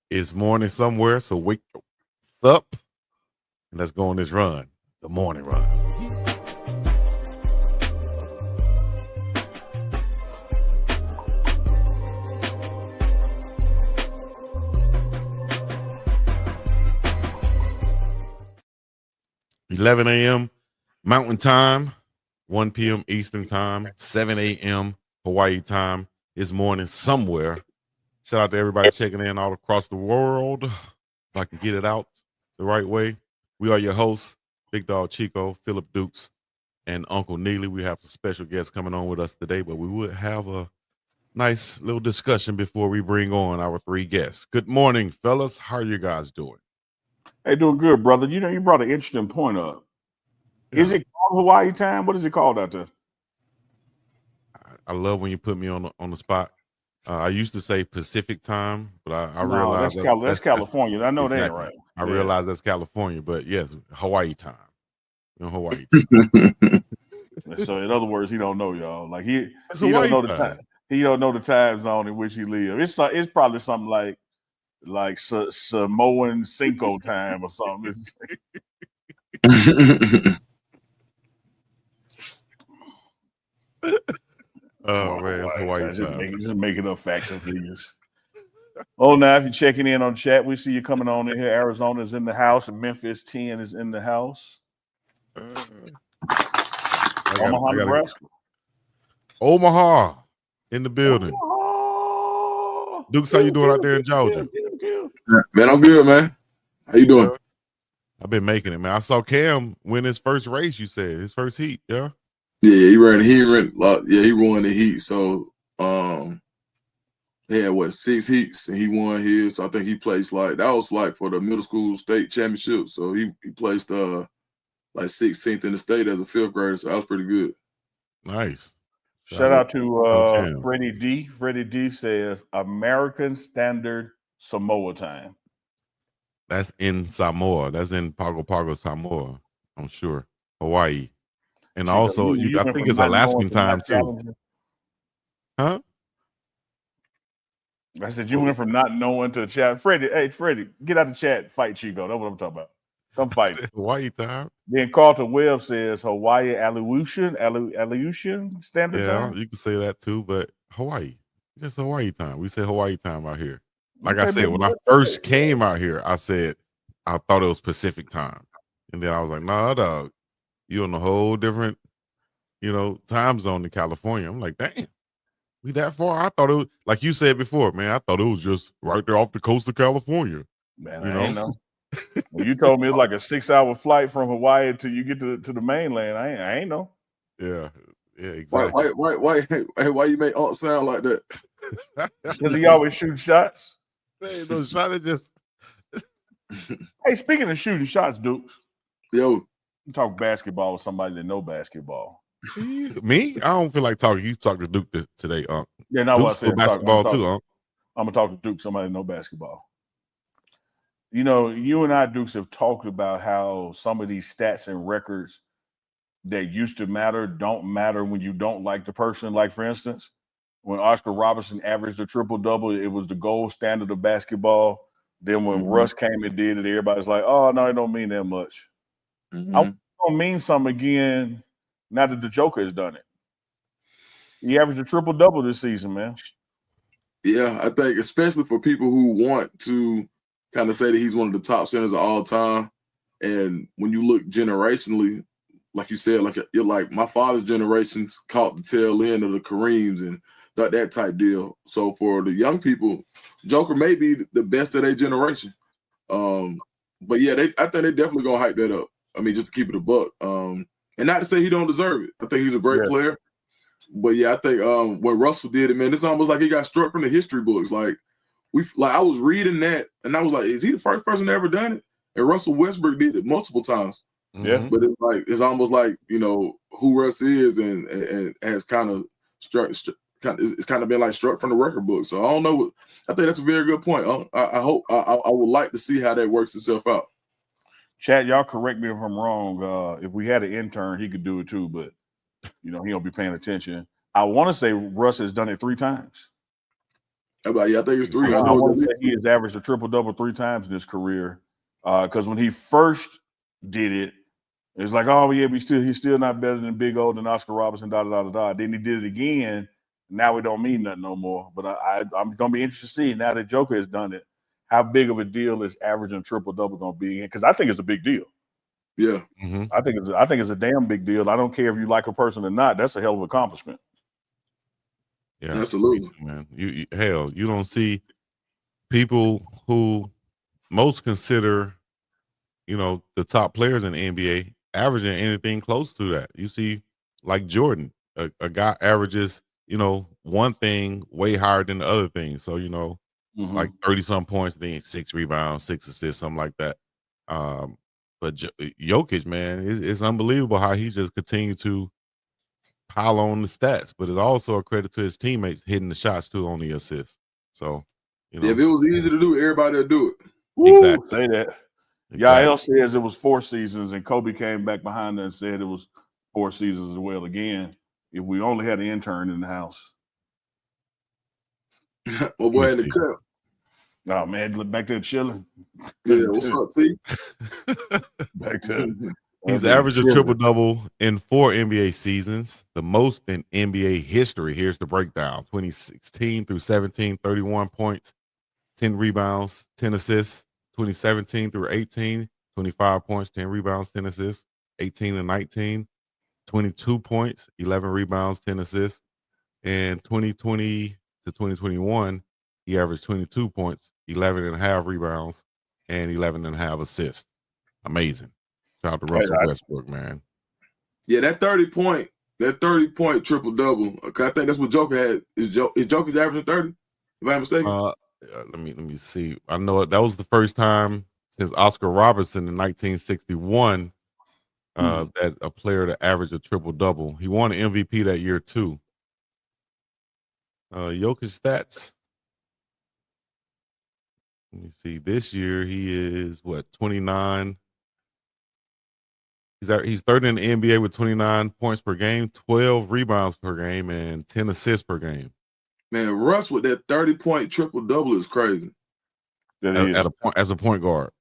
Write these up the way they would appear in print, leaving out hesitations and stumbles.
It's morning somewhere, so wake up and let's go on this run, the morning run. 11 a.m. Mountain Time, 1 p.m. Eastern Time, 7 a.m. Hawaii time. It's morning somewhere. Shout out to everybody checking in all across the world. If I can get it out the right way. We are your hosts, BiggDogg Chico, Phillip Dukes, and Uncle Neely. We have some special guests coming on with us today, but we would have a nice little discussion before we bring on our three guests. Good morning, fellas. How are you guys doing? Hey, doing good, brother. You know, you brought an interesting point up. Yeah. Is it called Hawaii time? What is it called out there? I love when you put me on the spot. I used to say Pacific time, but I realized that's California. I know exactly. That ain't right. I realized that's California, but yes, Hawaii time. Hawaii time. So in other words, he don't know, y'all. Like he don't know the time. He don't know the time zone in which he lives. It's probably something like Samoan Cinco time or something. Oh man, it's Hawaii time. Just making up facts and figures. Oh, now if you're checking in on chat, we see you coming on in here. Arizona's in the house, and Memphis 10 is in the house. Omaha, Nebraska. Omaha in the building. Dukes, how you doing out there in Georgia? Man, I'm good, man. How you doing? I've been making it, man. I saw Cam win his first race. You said his first heat, yeah. Yeah, he won the heat. So, he had 6 heats, and he won his. So I think he placed that was for the middle school state championship. So he placed 16th in the state as a 5th grader. So that was pretty good. Nice. Shout out to Freddie D. Freddie D says American Standard Samoa time. That's in Samoa. That's in Pago Pago, Samoa. I'm sure. Hawaii. And Chico, also, I think it's Alaskan time too. Huh? I said you went from not knowing to the chat. Freddie, get out the chat. Fight Chico. That's what I'm talking about. Come fight. Hawaii time. Then Carlton Webb says Hawaii Aleutian standard time. Yeah, you can say that too, but Hawaii. It's Hawaii time. We say Hawaii time out here. Like I said, when I first came out here, I said I thought it was Pacific time. And then I was like, nah, dog, you're on a whole different, time zone in California. I'm like, damn, we that far? I thought it was, like you said before, man, I thought it was just right there off the coast of California. Man, I ain't know. Well, you told me it's like a 6-hour flight from Hawaii until you get to the mainland. I ain't know. Yeah, exactly. Why you make Aunt sound like that? Because he always shoots shots. Hey, those shots just. Hey, speaking of shooting shots, Dukes. Yo, you talk basketball with somebody that know basketball. Me? I don't feel like talking. You talk to Duke today, Unc. Yeah, not what I said. Basketball too, Unc. I'm gonna talk to Duke, somebody that know basketball. You and I, Dukes, have talked about how some of these stats and records that used to matter don't matter when you don't like the person. Like, for instance, when Oscar Robertson averaged a triple-double, it was the gold standard of basketball. Then when Russ came and did it, everybody's like, oh, no, it don't mean that much. I don't mean something again now that the Joker has done it. He averaged a triple-double this season, man. Yeah, I think especially for people who want to kind of say that he's one of the top centers of all time. And when you look generationally, like you said, you're like my father's generations caught the tail end of the Kareems and that type deal. So for the young people, Joker may be the best of their generation. But yeah, I think they're definitely gonna hype that up. I mean, just to keep it a buck. And not to say he don't deserve it. I think he's a great player. But yeah, I think when Russell did it, man, it's almost like he got struck from the history books. I was reading that and I was like, is he the first person to ever done it? And Russell Westbrook did it multiple times. Yeah. But it's almost like, who Russ is and has kind of it's kind of been like struck from the record book. So I don't know. I think that's a very good point. I hope I would like to see how that works itself out. Chat, y'all correct me if I'm wrong. If we had an intern, he could do it too, but he don't be paying attention. I want to say Russ has done it 3 times. I think it's 3. I want to say he has averaged a triple-double 3 times in his career. Because when he first did it, it's like, oh yeah, he's still not better than Big O, than Oscar Robertson, da. Then he did it again. Now it don't mean nothing no more. But I'm gonna be interested to see now that Joker has done it, how big of a deal is averaging triple-double gonna be? Because I think it's a big deal. Yeah, I think it's a damn big deal. I don't care if you like a person or not. That's a hell of an accomplishment. Yeah, absolutely, man. You don't see people who most consider, the top players in the NBA averaging anything close to that. You see, like Jordan, a guy averages, one thing way higher than the other thing. So, like 30-some points, then 6 rebounds, 6 assists, something like that. But Jokic, man, it's unbelievable how he just continued to pile on the stats. But it's also a credit to his teammates hitting the shots too on the assists. So, if it was easy to do, everybody would do it. Exactly. Say that. Exactly. Yael says it was 4 seasons, and Kobe came back behind her and said it was 4 seasons as well. Again, if we only had an intern in the house. Well, boy, in the cup. Oh man, look back there chilling. Yeah, what's up, T? Back to he's averaged a triple-double in 4 NBA seasons, the most in NBA history. Here's the breakdown: 2016 through 17, 31 points, 10 rebounds, 10 assists. 2017 through 18, 25 points, 10 rebounds, 10 assists. 18 and 19, 22 points, 11 rebounds, 10 assists. And 2020 to 2021, he averaged 22 points, 11 and a half rebounds, and 11 and a half assists. Amazing. Shout out to Russell Westbrook, man. Yeah, that 30-point triple-double. I think that's what Joker had. Is Joker's averaging 30? If I'm mistaken. Let me see. I know that was the first time since Oscar Robertson in 1961 that a player to average a triple-double. He won an MVP that year too. Jokic stats. Let me see. This year he is 29. He's third in the NBA with 29 points per game, 12 rebounds per game, and 10 assists per game. Man, Russ with that 30-point triple-double is crazy. As a point guard.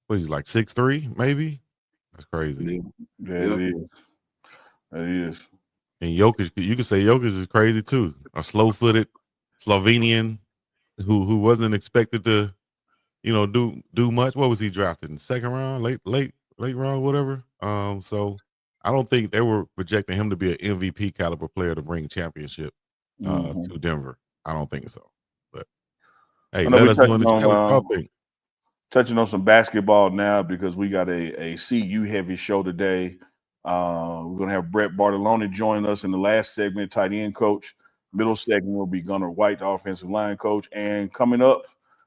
What is he, like 6'3", maybe? That's crazy. Yeah, it is. It is. And Jokic, you could say Jokic is crazy too. A slow-footed Slovenian who wasn't expected to, do much. What was he drafted in second round, late round, whatever? So I don't think they were projecting him to be an MVP caliber player to bring championship to Denver. I don't think so. But hey, let us know in the chat what y'all think. Touching on some basketball now because we got a CU heavy show today. We're gonna have Brett Bartalone join us in the last segment, tight end coach. Middle segment will be Gunnar White, the offensive line coach, and coming up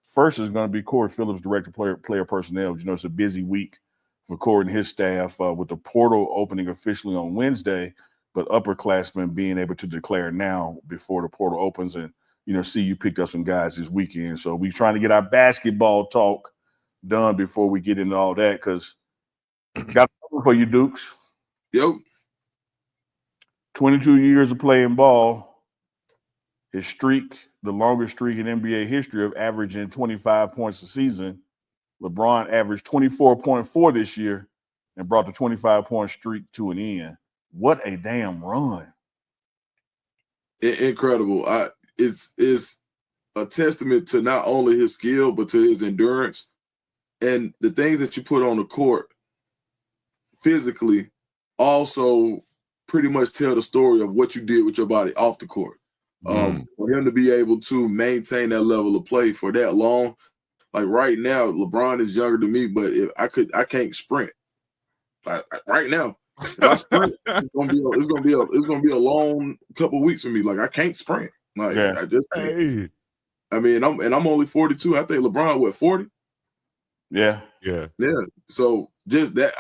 first is going to be Corey Phillips, director player personnel. It's a busy week for Corey and his staff with the portal opening officially on Wednesday, but upperclassmen being able to declare now before the portal opens. And CU picked up some guys this weekend, so we're trying to get our basketball talk done before we get into all that because got something for you, Dukes. Yep. 22 years of playing ball. His streak, the longest streak in NBA history of averaging 25 points a season. LeBron averaged 24.4 this year and brought the 25-point streak to an end. What a damn run. Incredible. It's a testament to not only his skill, but to his endurance. And the things that you put on the court physically also pretty much tell the story of what you did with your body off the court. For him to be able to maintain that level of play for that long, like right now, LeBron is younger than me, but if I can't sprint. Right now, if I sprint, it's gonna be a long couple of weeks for me. Like I can't sprint. Like I just can't. Hey. I mean, I'm only 42. I think LeBron 40. Yeah. So just that,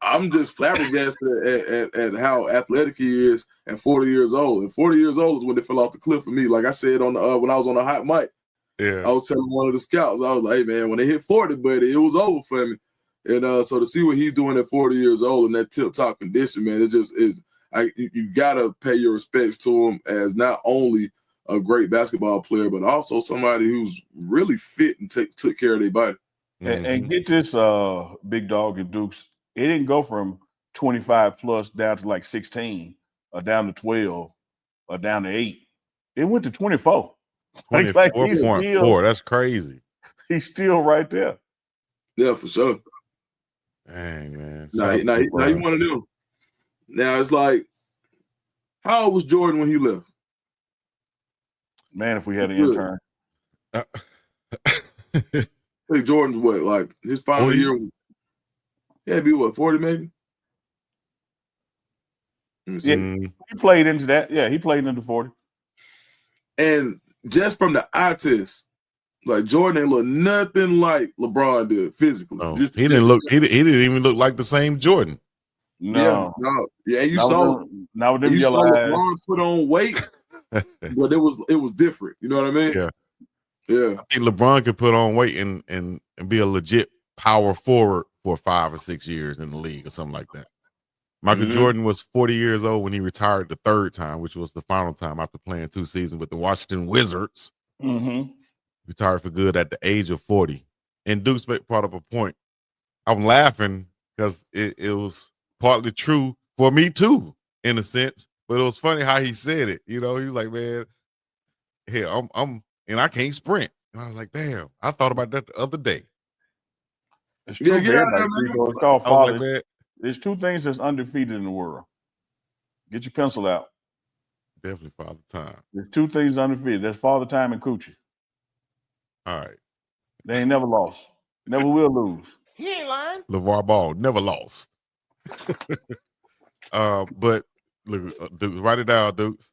I'm just flabbergasted at how athletic he is at 40 years old. And 40 years old is when they fell off the cliff for me. Like I said when I was on the hot mic, I was telling one of the scouts, I was like, hey man, when they hit 40, buddy, it was over for me. And so to see what he's doing at 40 years old in that tip-top condition, man, it just is. You gotta pay your respects to him as not only a great basketball player, but also somebody who's really fit and took care of their body. And get this, Big Dog and Dukes, it didn't go from 25 plus down to like 16 or down to 12 or down to 8. It went to 24. Like he's 24.4. That's crazy. He's still right there. Yeah, for sure. Dang, man. Now you want to know. Now it's like, how old was Jordan when he left? Man, if we had an intern. I think Jordan's what, like his final 40? year was, he had to be what, 40 maybe? Let me see. Yeah, he played into that. Yeah, he played into 40. And just from the eye test, like Jordan ain't look nothing like LeBron did physically. No, he didn't even look like the same Jordan. No. Yeah, you saw LeBron put on weight, but it was different. You know what I mean? Yeah. I think LeBron could put on weight and be a legit power forward for 5 or 6 years in the league or something like that. Michael Jordan was 40 years old when he retired the third time, which was the final time after playing 2 seasons with the Washington Wizards. Retired for good at the age of 40. And Dukes brought up a point. I'm laughing because it was partly true for me too, in a sense. But it was funny how he said it. You know, he was like, man, here, I'm and I can't sprint. And I was like, damn, I thought about that the other day. It's true. It's called father. Like, there's 2 things that's undefeated in the world. Get your pencil out. Definitely Father Time. There's 2 things undefeated. That's Father Time and Coochie. All right. They ain't never lost. Never will lose. He ain't lying. LeVar Ball never lost. But look, Dukes, write it down, Dukes.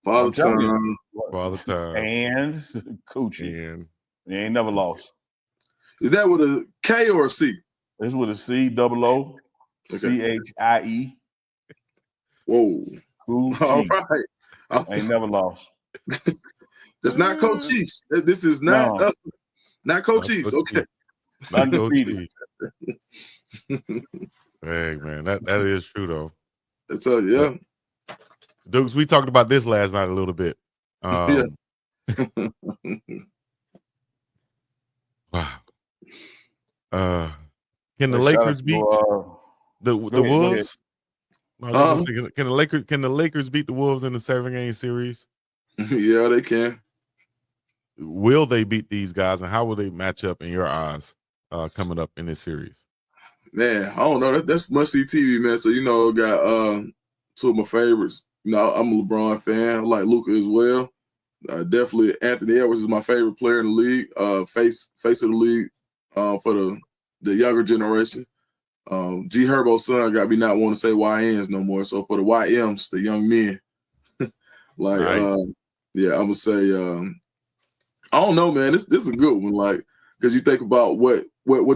Father Time. Father Time. And Coochie. And they ain't never lost. Is that with a K or a C? It's with a C-O-O-CHIE. Whoa. Coochie. All right. Ain't never lost. That's not Coach Chiefs. This is not Coach Chiefs. Okay. Undefeated. Hey, man, that is true, though. That's yeah. Dukes, we talked about this last night a little bit. Wow. Can the Lakers beat the Wolves? Can the Lakers beat the Wolves in the 7-game series? Yeah, they can. Will they beat these guys, and how will they match up in your eyes coming up in this series? Man, I don't know. That's must-see TV, man. So, got 2 of my favorites. I'm a LeBron fan. I like Luka as well. Definitely Anthony Edwards is my favorite player in the league. Face of the league for the younger generation. G Herbo's son got me not want to say YNs no more. So for the YMs, the young men, I'm gonna say I don't know, man. This is a good one, like, because you think about what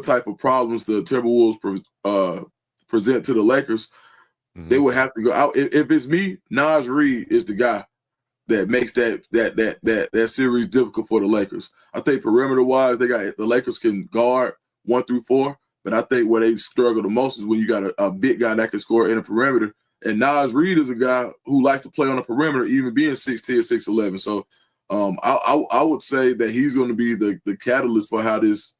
type of problems the Timberwolves present to the Lakers. They would have to go out. If it's me, Naz Reid is the guy that makes that series difficult for the Lakers. I think perimeter wise, the Lakers can guard 1 through 4, but I think where they struggle the most is when you got a big guy that can score in a perimeter. And Naz Reid is a guy who likes to play on the perimeter, even being 6'10", 6'11". So I would say that he's going to be the catalyst for how this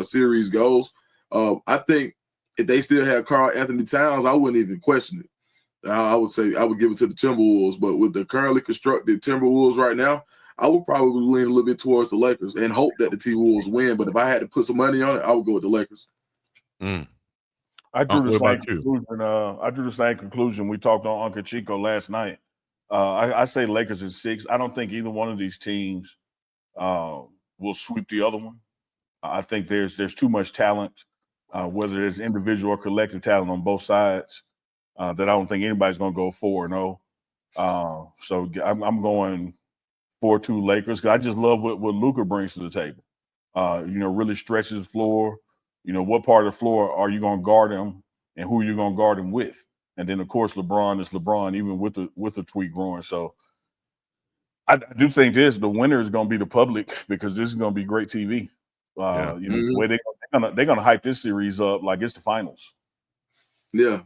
series goes. I think if they still had Karl Anthony Towns, I wouldn't even question it. I would say I would give it to the Timberwolves, but with the currently constructed Timberwolves right now, I would probably lean a little bit towards the Lakers and hope that the T-Wolves win. But if I had to put some money on it, I would go with the Lakers. I drew the same conclusion. We talked on Uncle Chico last night. I say Lakers in 6. I don't think either one of these teams will sweep the other one. I think there's too much talent, whether it's individual or collective talent on both sides, that I don't think anybody's going to go 4-0. So I'm going 4-2 Lakers because I just love what Luka brings to the table. Really stretches the floor. What part of the floor are you going to guard him, and who are you going to guard him with? And then, of course, LeBron is LeBron, even with the tweet growing. So I do think the winner is going to be the public, because this is going to be great TV. The way they're going to hype this series up like it's the finals. Yeah,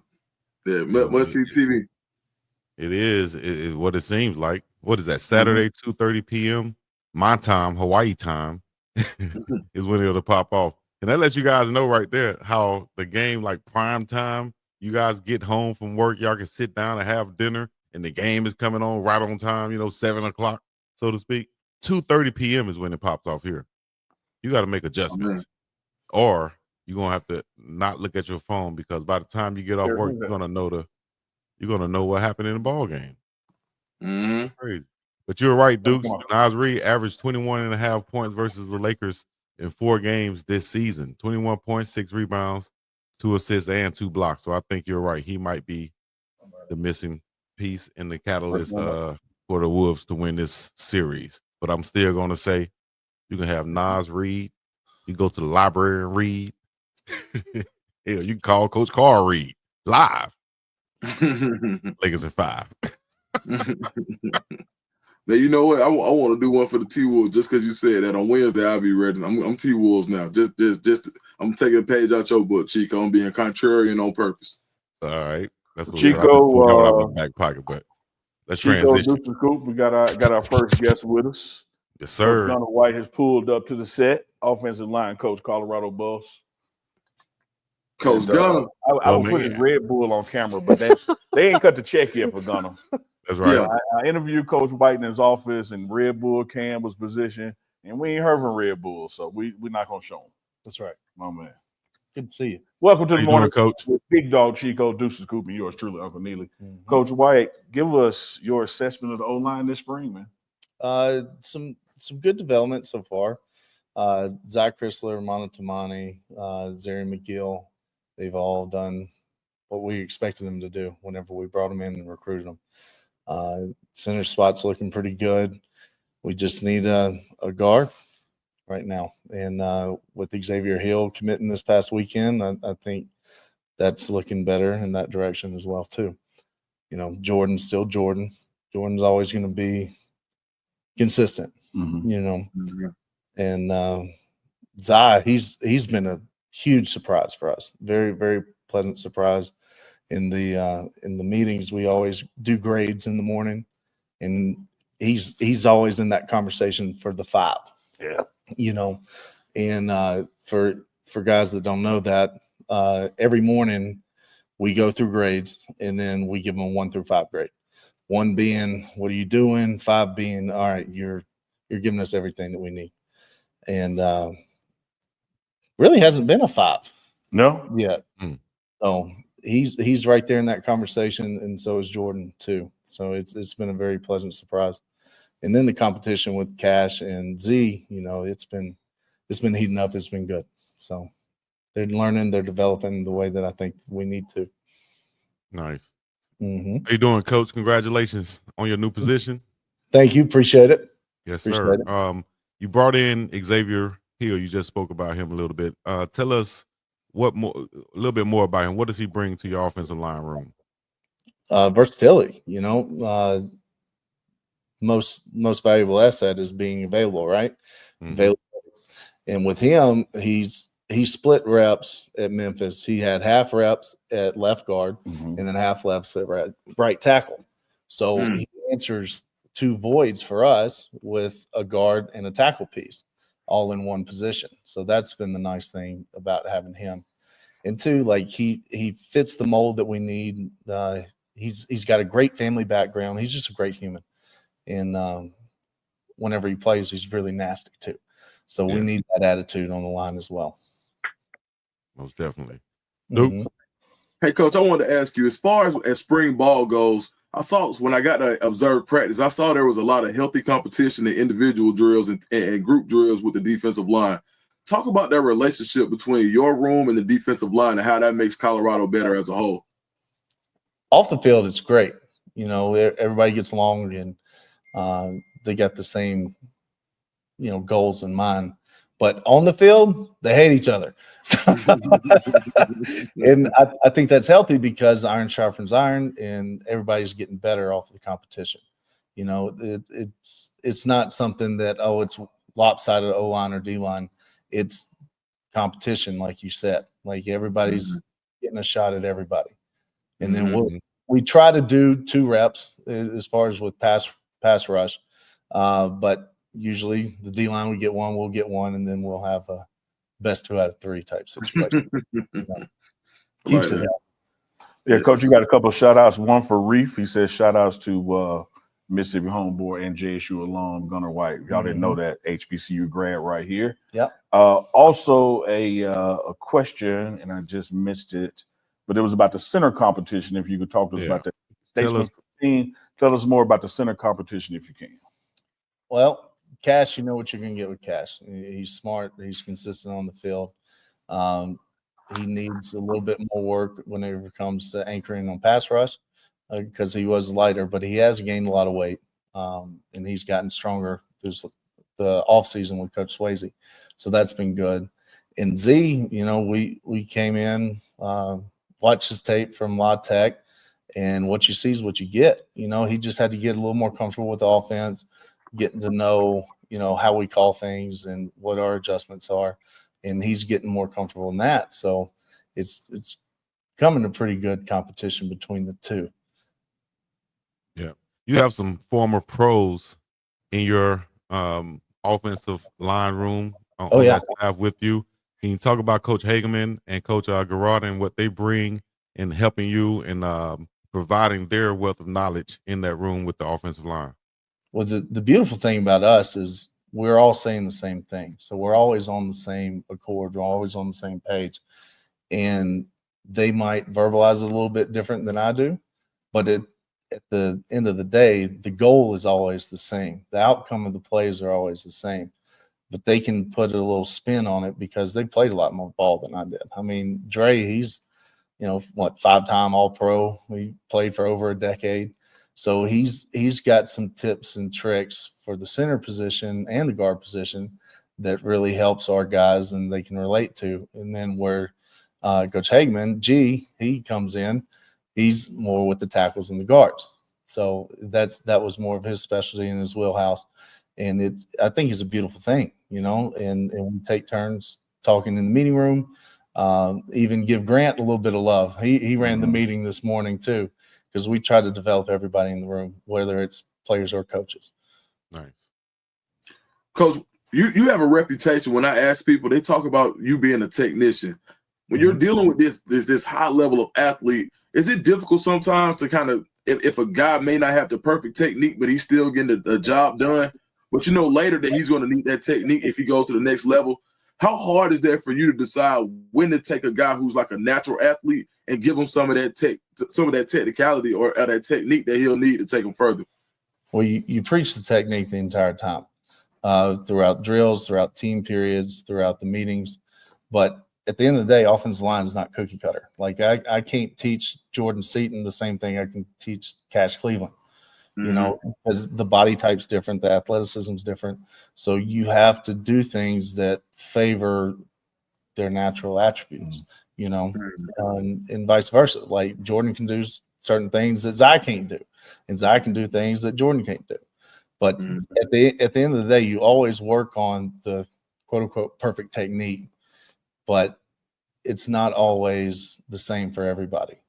must see TV. It is what it seems like. what is that? Saturday, 2:30 p.m. my time, Hawaii time, is when it'll pop off. And that lets you guys know right there how the game, like prime time, you guys get home from work, y'all can sit down and have dinner, and the game is coming on right on time, 7 o'clock, so to speak. 2:30 p.m. is when it pops off here. You got to make adjustments, or you're gonna have to not look at your phone, because by the time you get off work, you're gonna know what happened in the ball game. Crazy. But you're right, Dukes. Naz Reid averaged 21.5 points versus the Lakers in 4 games this season. 21 points, 6 rebounds, 2 assists, and 2 blocks. So I think you're right. He might be the missing piece in the catalyst for the Wolves to win this series. But I'm still going to say you can have Naz Reid. You go to the library and read. Hell, you can call Coach Carl Reid live. Lakers in 5. Now, you know what? I want to do one for the T-Wolves just because you said that on Wednesday I'll be ready. I'm T-Wolves now. Just I'm taking a page out your book, Chico. I'm being contrarian on purpose. All right. That's what Chico, I just pulled that out of my back pocket, but let's Chico, transition. Dukes Scoop, we got our first guest with us. Yes, sir. Gunnar White has pulled up to the set. Offensive line coach, Colorado Bulls. Coach Gunnar. I was putting his Red Bull on camera, but they ain't cut the check yet for Gunnar. That's right. Yeah. I interviewed Coach White in his office, and Red Bull Cam was positioned, and we ain't heard from Red Bull, so we're not gonna show him. That's right. My man. Good to see you. Welcome to How the you morning, doing, Coach? with BiggDogg Chico, Deuces Coop, and yours truly, Uncle Neely. Coach White, give us your assessment of the O-line this spring, man. Some good development so far. Zach Chrysler, Mono Tamani, Zary McGill, they've all done what we expected them to do whenever we brought them in and recruited them. Center spot's looking pretty good. We just need a guard right now. And with Xavier Hill committing this past weekend, I think that's looking better in that direction as well, too. Jordan's still Jordan. Jordan's always going to be consistent, And Zai, he's been a huge surprise for us. Very, very pleasant surprise. In the meetings, we always do grades in the morning, and he's always in that conversation for the 5. Yeah. And for guys that don't know that, every morning we go through grades, and then we give them a 1 through 5 grade. 1 being, what are you doing? 5 being, all right, you're giving us everything that we need. And really hasn't been a 5. No? Yet. So he's right there in that conversation, and so is Jordan too. So it's been a very pleasant surprise. And then the competition with Cash and Z, it's been heating up. It's been good. So they're learning, they're developing the way that I think we need to. Nice. How you doing, Coach? Congratulations on your new position. Thank you. Appreciate it. Yes, sir. You brought in Xavier Hill. You just spoke about him a little bit. Tell us a little bit more about him. What does he bring to your offensive line room? Versatility. Most valuable asset is being available, right? Available. And with him, he split reps at Memphis. He had half reps at left guard and then half reps at right tackle. So he answers 2 voids for us with a guard and a tackle piece all in one position. So that's been the nice thing about having him. And 2, like he fits the mold that we need. He's got a great family background. He's just a great human. And whenever he plays, he's really nasty too. So we need that attitude on the line as well. Most definitely. Duke? Hey, Coach, I wanted to ask you, as far as spring ball goes, I saw when I got to observe practice, I saw there was a lot of healthy competition in individual drills and group drills with the defensive line. Talk about that relationship between your room and the defensive line and how that makes Colorado better as a whole. Off the field, it's great. Everybody gets along, and they got the same, goals in mind. But on the field, they hate each other. And I think that's healthy because iron sharpens iron, and everybody's getting better off of the competition. It's not something that, it's lopsided O-line or D-line. It's competition, like you said. Like everybody's getting a shot at everybody. And then we try to do 2 reps as far as with pass pass rush. But usually the D-line, we get one, we'll get one, and then we'll have a best 2 out of 3 type situation. Keeps it up. Yeah, Coach, you got a couple of shout-outs. One for Reef. He says shout-outs to Mississippi homeboy and JSU alum Gunnar White. Y'all didn't know that, HBCU grad right here. Yep. Also a question, and I just missed it, but it was about the center competition. If you could talk to us about that. Tell us more about the center competition if you can. Well, Cash, you know what you're going to get with Cash. He's smart. He's consistent on the field. He needs a little bit more work whenever it comes to anchoring on pass rush because he was lighter, but he has gained a lot of weight, and he's gotten stronger through the offseason with Coach Swayze. So that's been good. And Z, you know, we came in, watched his tape from La Tech, and what you see is what you get. You know, he just had to get a little more comfortable with the offense, getting to know, you know, how we call things and what our adjustments are. And he's getting more comfortable in that. So it's coming a pretty good competition between the two. Yeah. You have some former pros in your offensive line room on that staff with you. Can you talk about Coach Hageman and Coach Garrard and what they bring in helping you and providing their wealth of knowledge in that room with the offensive line? Well, the beautiful thing about us is we're all saying the same thing. So we're always on the same accord. We're always on the same page. And they might verbalize it a little bit different than I do, but at the end of the day, the goal is always the same. The outcome of the plays are always the same. But they can put a little spin on it because they played a lot more ball than I did. I mean, Dre, he's, you know, 5-time All-Pro. He played for over a decade. So he's got some tips and tricks for the center position and the guard position that really helps our guys and they can relate to. And then where Coach Hageman, he comes in, he's more with the tackles and the guards. So that was more of his specialty in his wheelhouse. And I think it's a beautiful thing, you know, and we take turns talking in the meeting room, even give Grant a little bit of love. He ran the meeting this morning too, because we try to develop everybody in the room, whether it's players or coaches. Nice. Coach, you have a reputation. When I ask people, they talk about you being a technician. When you're dealing with this high level of athlete, is it difficult sometimes to kind of, if a guy may not have the perfect technique, but he's still getting the job done, but you know later that he's going to need that technique if he goes to the next level? How hard is that for you to decide when to take a guy who's like a natural athlete and give him some of that technicality or that technique that he'll need to take him further? Well, you preach the technique the entire time, throughout drills, throughout team periods, throughout the meetings. But at the end of the day, offensive line is not cookie cutter. Like I can't teach Jordan Seaton the same thing I can teach Cash Cleveland. You know, because the body type's different, the athleticism's different. So you have to do things that favor their natural attributes, you know, and vice versa. Like Jordan can do certain things that Zai can't do, and Zai can do things that Jordan can't do. But at the end of the day, you always work on the quote unquote perfect technique, but it's not always the same for everybody.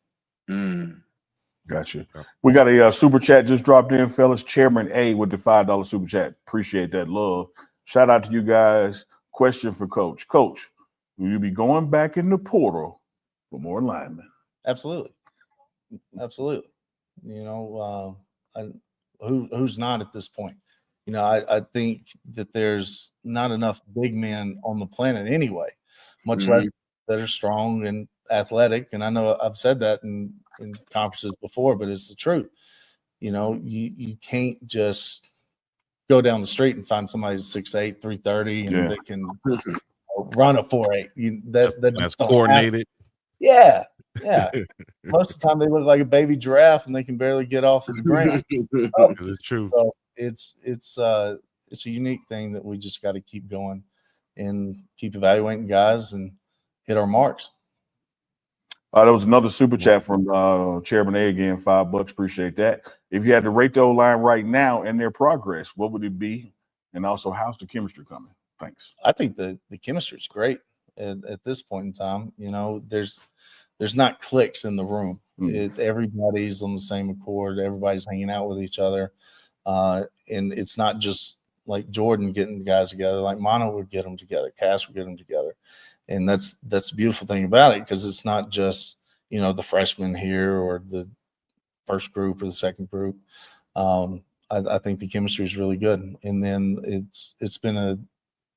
Gotcha. We got a super chat just dropped in, fellas. Chairman A with the $5 super chat. Appreciate that love. Shout out to you guys. Question for Coach. Coach, will you be going back in the portal for more linemen? Absolutely. Absolutely. You know, who's not at this point? You know, I think that there's not enough big men on the planet anyway, much less that are strong and athletic. And I know I've said that in conferences before, but it's the truth. You know, you can't just go down the street and find somebody who's 6'8", 330, and they can run a 4.8. That's coordinated. Yeah. Most of the time they look like a baby giraffe and they can barely get off of the ground. It's true. So it's a unique thing that we just got to keep going and keep evaluating guys and hit our marks. There was another super chat from Chairman A again, $5. Appreciate that. If you had to rate the O-line right now and their progress, what would it be? And also, how's the chemistry coming? Thanks. I think the chemistry is great at this point in time. You know, there's not cliques in the room. Everybody's on the same accord. Everybody's hanging out with each other. And it's not just like Jordan getting the guys together, like Mono would get them together, Cass would get them together. And that's the beautiful thing about it, because it's not just, the freshmen here or the first group or the second group. I think the chemistry is really good. And then it's been a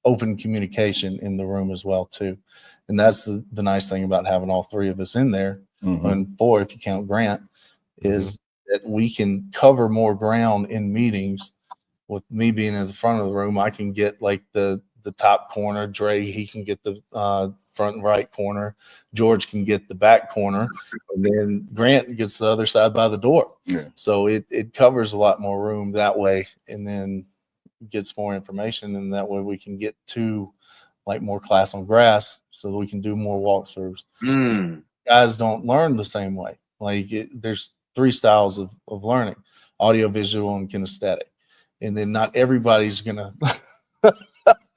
open communication in the room as well too. And that's the nice thing about having all three of us in there, and 4 if you count Grant, is that we can cover more ground in meetings. With me being in the front of the room, I can get like the top corner. Dre, he can get the front and right corner. George can get the back corner. And then Grant gets the other side by the door. Yeah. So it covers a lot more room that way, and then gets more information. And that way we can get to like more class on grass, so that we can do more walkthroughs. Guys don't learn the same way. Like there's 3 styles of learning: audio, visual, and kinesthetic. And then not everybody's gonna.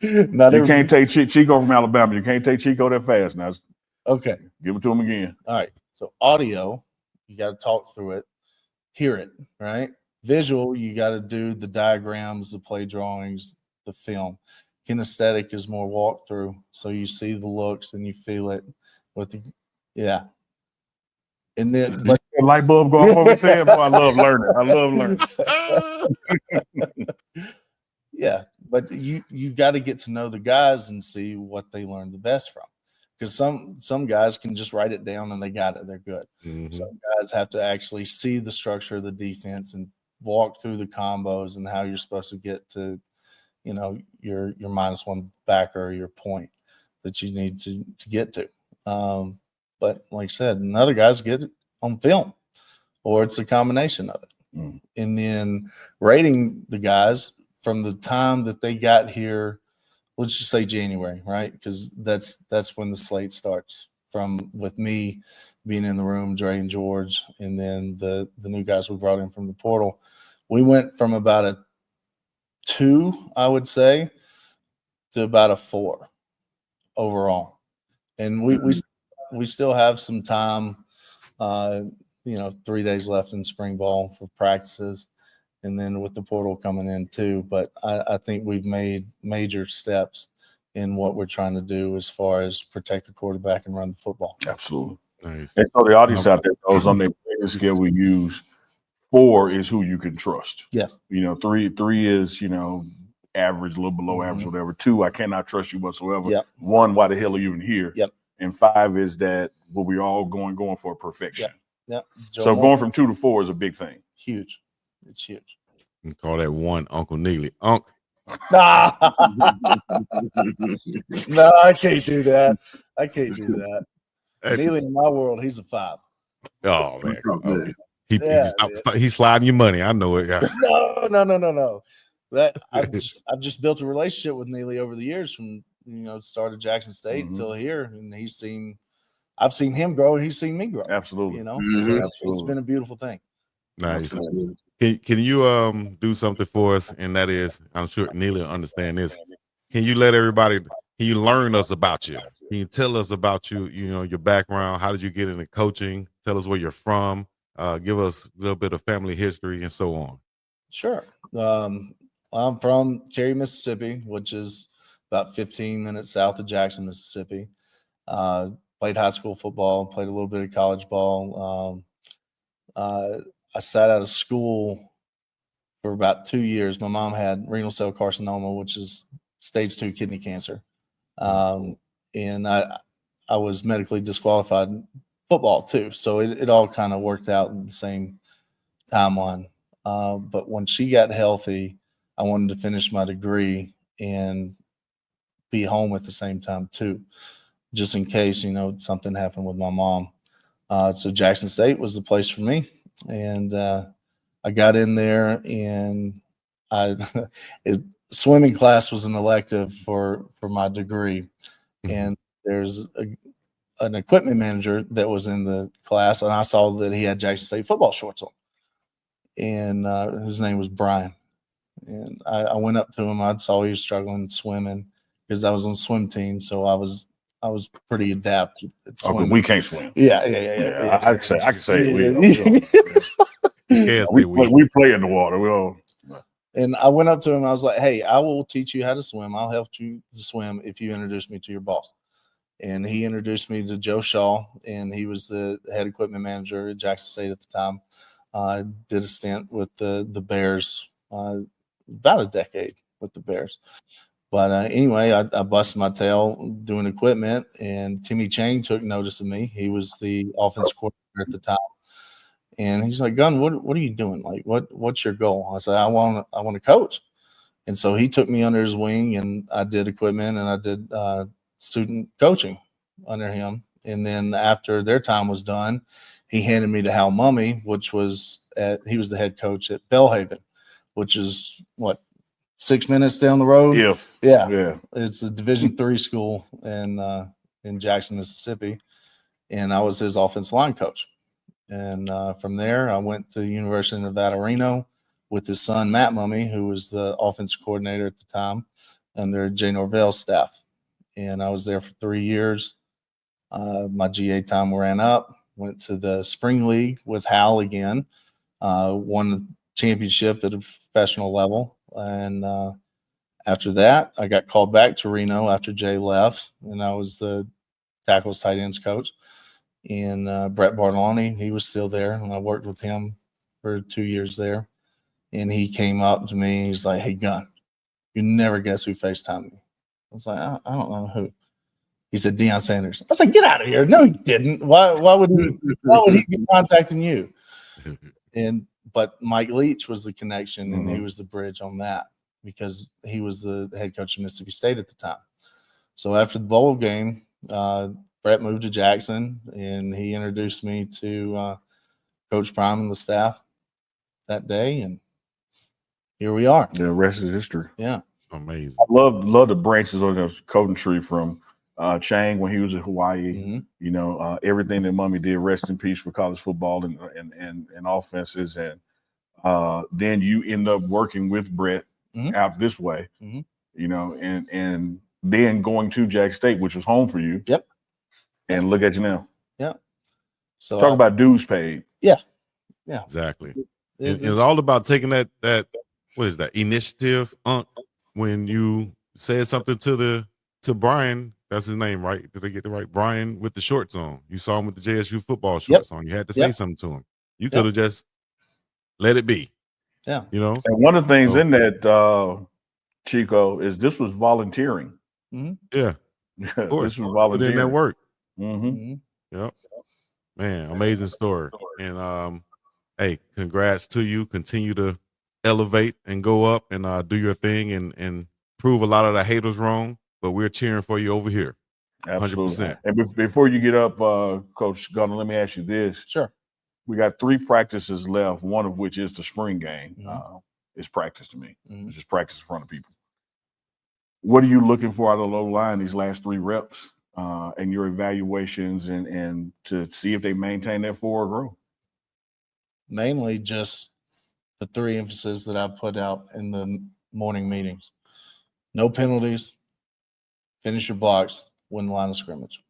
You can't take Chico from Alabama. You can't take Chico that fast. Now, okay, give it to him again. All right. So audio, you got to talk through it, hear it, right? Visual, you got to do the diagrams, the play drawings, the film. Kinesthetic is more walkthrough, so you see the looks and you feel it with the And then the light bulb go off over his head. Boy, I love learning. Yeah, but you got to get to know the guys and see what they learn the best from. Because some guys can just write it down and they got it, they're good. Some guys have to actually see the structure of the defense and walk through the combos and how you're supposed to get to, your -1 backer or your point that you need to get to. But like I said, and other guys get it on film, or it's a combination of it. And then rating the guys from the time that they got here, let's just say January, right? Because that's when the slate starts, from with me being in the room, Dre and George, and then the new guys we brought in from the portal. We went from about a 2, I would say, to about a 4 overall. And we still have some time, 3 days left in spring ball for practices, and then with the portal coming in too. But I think we've made major steps in what we're trying to do as far as protect the quarterback and run the football. Absolutely. Nice. And so the audience out there knows on the scale we use, 4 is who you can trust. Yes. 3 is, average, a little below average, whatever. 2, I cannot trust you whatsoever. Yep. 1, why the hell are you even here? Yep. And 5 is that what we're all going for perfection. Yep. So going from 2 to 4 is a big thing. Huge. It's huge. You call that 1 Uncle Neely. No, I can't do that. Neely, in my world, he's a 5. Oh man. Okay. He's sliding your money. I know it. Yeah. No. That I've just built a relationship with Neely over the years, from start of Jackson State until here, and I've seen him grow, and he's seen me grow. Absolutely. So it's been a beautiful thing. Nice. Can you do something for us? And that is, I'm sure Neely will understand this. Can you let everybody? Can you learn us about you? Can you tell us about you? Your background. How did you get into coaching? Tell us where you're from. Give us a little bit of family history and so on. Sure. I'm from Cherry, Mississippi, which is about 15 minutes south of Jackson, Mississippi. Played high school football, played a little bit of college ball. I sat out of school for about 2 years. My mom had renal cell carcinoma, which is stage 2 kidney cancer. And I was medically disqualified in football too. So it all kind of worked out in the same timeline. But when she got healthy, I wanted to finish my degree and be home at the same time too, just in case, something happened with my mom. So Jackson State was the place for me. And I got in there, and swimming class was an elective for my degree. And there's an equipment manager that was in the class, and I saw that he had Jackson State football shorts on. And his name was Brian. And I went up to him. I saw he was struggling swimming because I was on the swim team, so I was pretty adept at swimming. Okay, we can't swim. Yeah. I can say yeah. we play in the water. And I went up to him. I was like, "Hey, I will teach you how to swim. I'll help you to swim if you introduce me to your boss." And he introduced me to Joe Shaw, and he was the head equipment manager at Jackson State at the time. I did a stint with the Bears, about a decade with the Bears. But anyway, I busted my tail doing equipment, and Timmy Chang took notice of me. He was the offense coordinator at the time. And he's like, "Gun, what are you doing? Like, what's your goal?" I said, I want to coach. And so he took me under his wing, and I did equipment, and I did student coaching under him. And then after their time was done, he handed me to Hal Mummy, which was he was the head coach at Bellhaven, which is what, 6 minutes down the road. Yeah. It's a Division III school in Jackson, Mississippi, and I was his offensive line coach. And from there, I went to the University of Nevada, Reno, with his son, Matt Mummy, who was the offense coordinator at the time under Jay Norvell's staff. And I was there for 3 years. My GA time ran up, went to the spring league with Hal again, won the championship at a professional level. And after that, I got called back to Reno after Jay left, and I was the tackles, tight ends coach. And Brett Bartalone, he was still there, and I worked with him for 2 years there. And he came up to me, and he's like, "Hey, Gun, you never guess who FaceTimed me." I was like, I don't know who. He said, "Deion Sanders." I was like, "Get out of here." No, he didn't. Why would he be contacting you? But Mike Leach was the connection, and he was the bridge on that, because he was the head coach of Mississippi State at the time. So after the bowl game, Brett moved to Jackson, and he introduced me to Coach Prime and the staff that day, and here we are. The rest is history. Yeah, amazing. I love the branches on the coaching tree from Chang when he was in Hawaii. You know, everything that Mummy did. Rest in peace for college football and offenses, and then you end up working with Brett out this way. You know, and then going to Jack State, which was home for you. Yep. And look at you now. Yeah. So talk about dues paid. Yeah. Exactly. It's all about taking that what is that initiative? When you said something to Brian, that's his name, right? Did I get it right? Brian with the shorts on. You saw him with the JSU football shorts on. You had to say something to him. You could have just let it be. Yeah. You know. And one of the things in that Chico is this was volunteering. Yeah. This was volunteering. Put in that work. Yep. Man, amazing story. And hey, congrats to you. Continue to elevate and go up and do your thing and prove a lot of the haters wrong. But we're cheering for you over here. Absolutely. 100%. And before you get up, Coach Gunnar, let me ask you this. Sure. We got 3 practices left, one of which is the spring game. It's practice to me. It's just practice in front of people. What are you looking for out of the low line these last 3 reps and your evaluations and to see if they maintain that forward growth? Mainly just the 3 emphases that I put out in the morning meetings. No penalties, finish your blocks, win the line of scrimmage.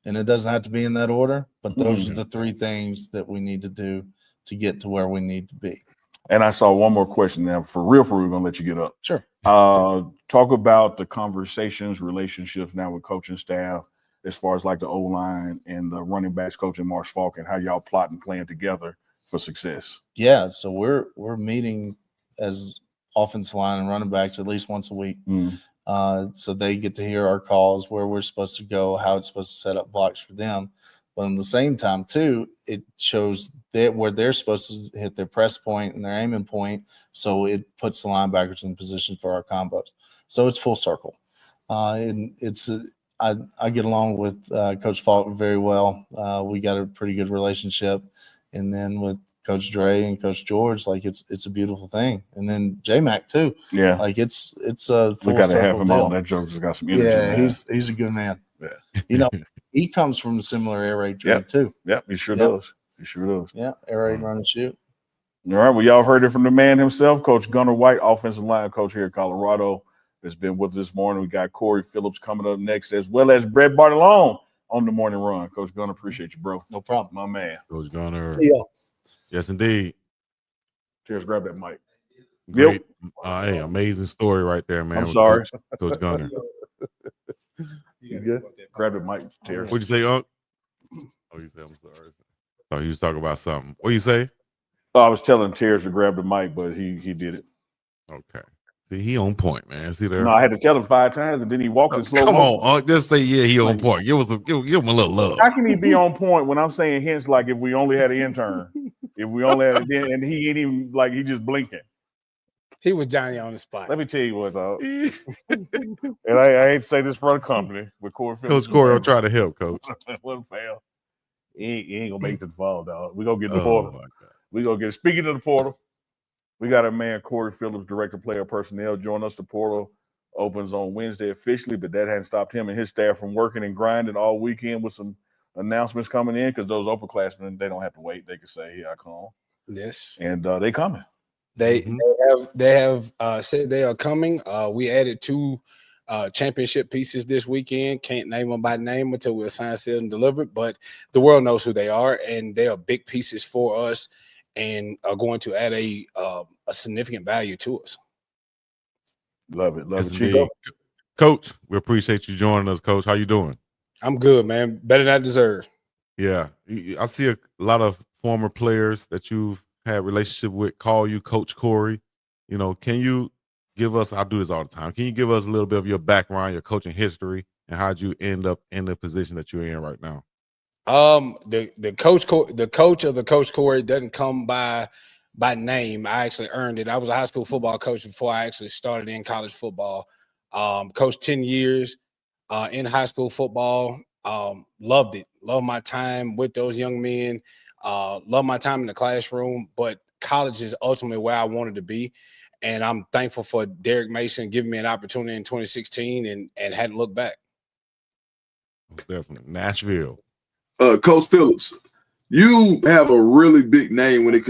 And it doesn't have to be in that order, but those are the 3 things that we need to do to get to where we need to be. And I saw one more question now. For real, we're going to let you get up. Sure. Talk about the conversations, relationships now with coaching staff, as far as like the O-line and the running backs coaching Marsh Falk, and how y'all plot and plan together for success. Yeah, so we're meeting as offensive line and running backs at least once a week. So they get to hear our calls, where we're supposed to go, how it's supposed to set up blocks for them. But at the same time, too, it shows where they're supposed to hit their press point and their aiming point. So it puts the linebackers in position for our combos. So it's full circle. And I get along with Coach Falk very well. We got a pretty good relationship. And then with Coach Dre and Coach George, like it's a beautiful thing. And then J-Mac too. Yeah. Like it's a full we got to have him deal. on. That joke's got some energy. Yeah, man. he's a good man. Yeah. You know, he comes from a similar air raid tree too. Yep, he sure does. He sure does. Yeah, air raid run and shoot. All right. Well, y'all heard it from the man himself, Coach Gunnar White, offensive line coach here at Colorado, has been with us this morning. We got Corey Phillips coming up next, as well as Brett Bartalone on the morning run. Coach Gunnar, appreciate you, bro. No problem. My man. Coach Gunnar. See y'all. Yes, indeed. Cheers. Grab that mic. Great, hey, amazing story right there, man. I'm with sorry. Coach Gunnar. You good? Grab the mic, Terry. What'd you say, Unc? Oh, you said I'm sorry. Oh, you was talking about something. What you say? Oh, I was telling Terrence to grab the mic, but he did it. Okay. See, he on point, man. See there? No, I had to tell him 5 times, and then he walked in slow Come motion. on, Unc. Just say, yeah, he on point. Give him a little love. How can he be on point when I'm saying hints like if we only had an intern, if we only had it, and he ain't even like he just blinking. He was Johnny on the spot. Let me tell you what, dog. And I hate to say this for the company, but Corey Phillips. Coach Corey will try to help, Coach. What fail? He ain't gonna make it to the fall, dog. We gonna get in the Oh, portal. my God. We gonna get. Speaking of the portal, we got our man Corey Phillips, Director of Player Personnel, join us. The portal opens on Wednesday officially, but that hadn't stopped him and his staff from working and grinding all weekend with some announcements coming in, because those upperclassmen, they don't have to wait. They can say, "Here I come." Yes, and they coming. They have said they are coming. We added 2 championship pieces this weekend. Can't name them by name until we're signed, sealed, and delivered, but the world knows who they are, and they are big pieces for us and are going to add a significant value to us. Love it. Love Yes, it, Chico. indeed. Coach, we appreciate you joining us, Coach. How you doing? I'm good, man. Better than I deserve. Yeah. I see a lot of former players that you've had relationship with call you Coach Corey. You know, can you give us, I do this all the time, can you give us a little bit of your background, your coaching history, and how'd you end up in the position that you're in right now? The coach of the Coach Corey doesn't come by name. I actually earned it. I was a high school football coach before I actually started in college football. Coached 10 years in high school football. Loved it. Loved my time with those young men. Loved my time in the classroom. But college is ultimately where I wanted to be. And I'm thankful for Derek Mason giving me an opportunity in 2016 and hadn't looked back. Definitely. Nashville. Coach Phillips, you have a really big name when it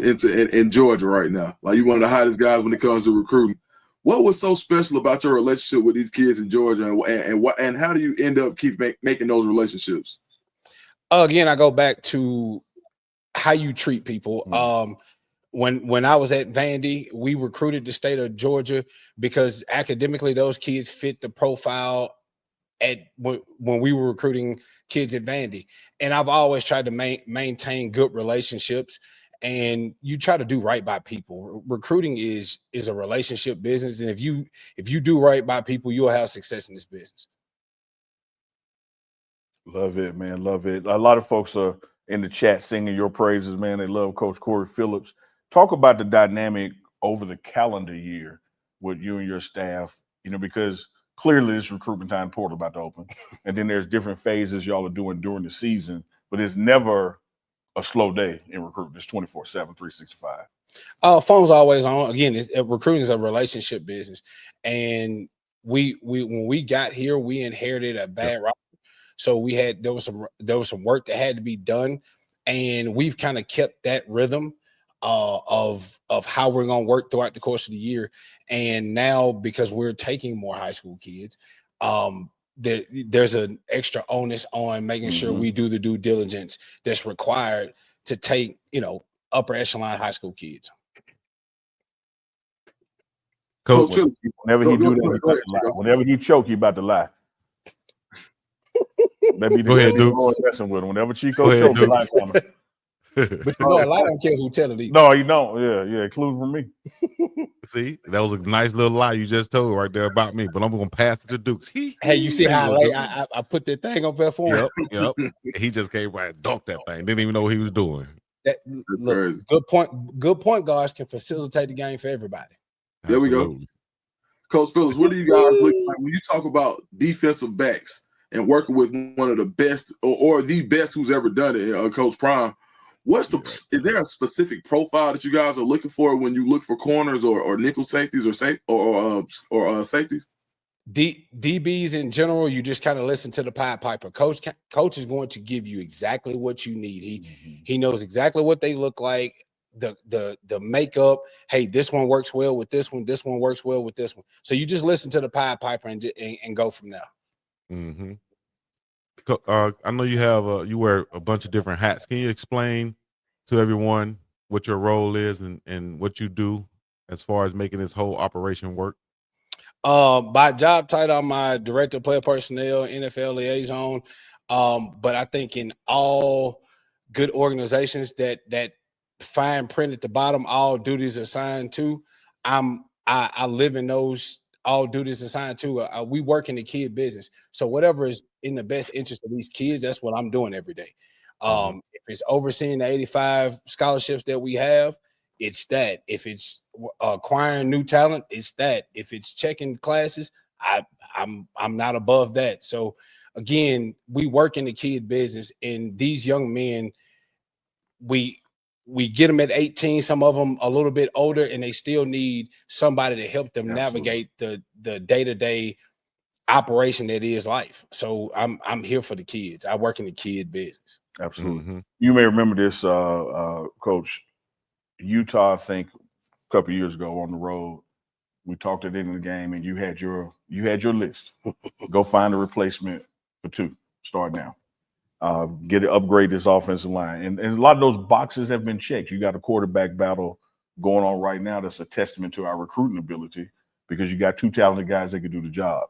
in Georgia right now. Like, you one of the hottest guys when it comes to recruiting. What was so special about your relationship with these kids in Georgia, and how do you end up making those relationships? Again, I go back to how you treat people. When I was at Vandy, we recruited the state of Georgia because academically those kids fit the profile when we were recruiting kids at Vandy. And I've always tried to maintain good relationships, and you try to do right by people. Recruiting is a relationship business, and if you do right by people, you'll have success in this business. Love it, man. Love it. A lot of folks are in the chat singing your praises, man. They love Coach Corey Phillips. Talk about the dynamic over the calendar year with you and your staff, you know, because clearly this recruitment time portal about to open. And then there's different phases y'all are doing during the season, but it's never a slow day in recruitment. It's 24/7, 365. Phone's always on. Again, recruiting is a relationship business. And we when we got here, we inherited a bad roster. So there was some work that had to be done, and we've kind of kept that rhythm of how we're going to work throughout the course of the year. And now, because we're taking more high school kids, there's an extra onus on making sure we do the due diligence that's required to take, upper echelon high school kids. Coach, whenever he do that, whenever he choke, he about to lie. Maybe go ahead, Dukes. Messing with him. Whenever Chico choke, the lie coming. But I don't care who tell it either. No, you don't. Yeah, clues from me. See, that was a nice little lie you just told right there about me, but I'm going to pass it to Dukes. Hey, you see how I put that thing up there for him? Yep. He just came right and dunked that thing. Didn't even know what he was doing. Look, good point. Good point guards can facilitate the game for everybody. There we go. Coach Phillips, what do you guys look like when you talk about defensive backs and working with one of the best or the best who's ever done it, Coach Prime? Is there a specific profile that you guys are looking for when you look for corners or nickel safeties or safeties? DBs in general, you just kind of listen to the Pied Piper. Coach is going to give you exactly what you need. He knows exactly what they look like, the makeup. Hey, this one works well with this one. This one works well with this one. So you just listen to the Pied Piper and go from there. Mm-hmm. I know you wear a bunch of different hats. Can you explain to everyone what your role is and what you do as far as making this whole operation work? By job title, I'm my director of player personnel, NFL liaison. But I think in all good organizations that fine print at the bottom, all duties assigned to, I live in those all duties assigned to. We work in the kid business, so whatever is in the best interest of these kids, that's what I'm doing every day. If it's overseeing the 85 scholarships that we have, it's that. If it's acquiring new talent, it's that. If it's checking classes, I'm not above that. So again, we work in the kid business, and these young men, we get them at 18, some of them a little bit older, and they still need somebody to help them navigate the day-to-day operation that is life. So I'm here for the kids. I work in the kid business. Absolutely. You may remember this, Coach. Utah, I think a couple of years ago on the road, we talked at the end of the game, and you had your list. Go find a replacement for 2. Start now. Get to upgrade this offensive line. And a lot of those boxes have been checked. You got a quarterback battle going on right now that's a testament to our recruiting ability, because you got 2 talented guys that can do the job.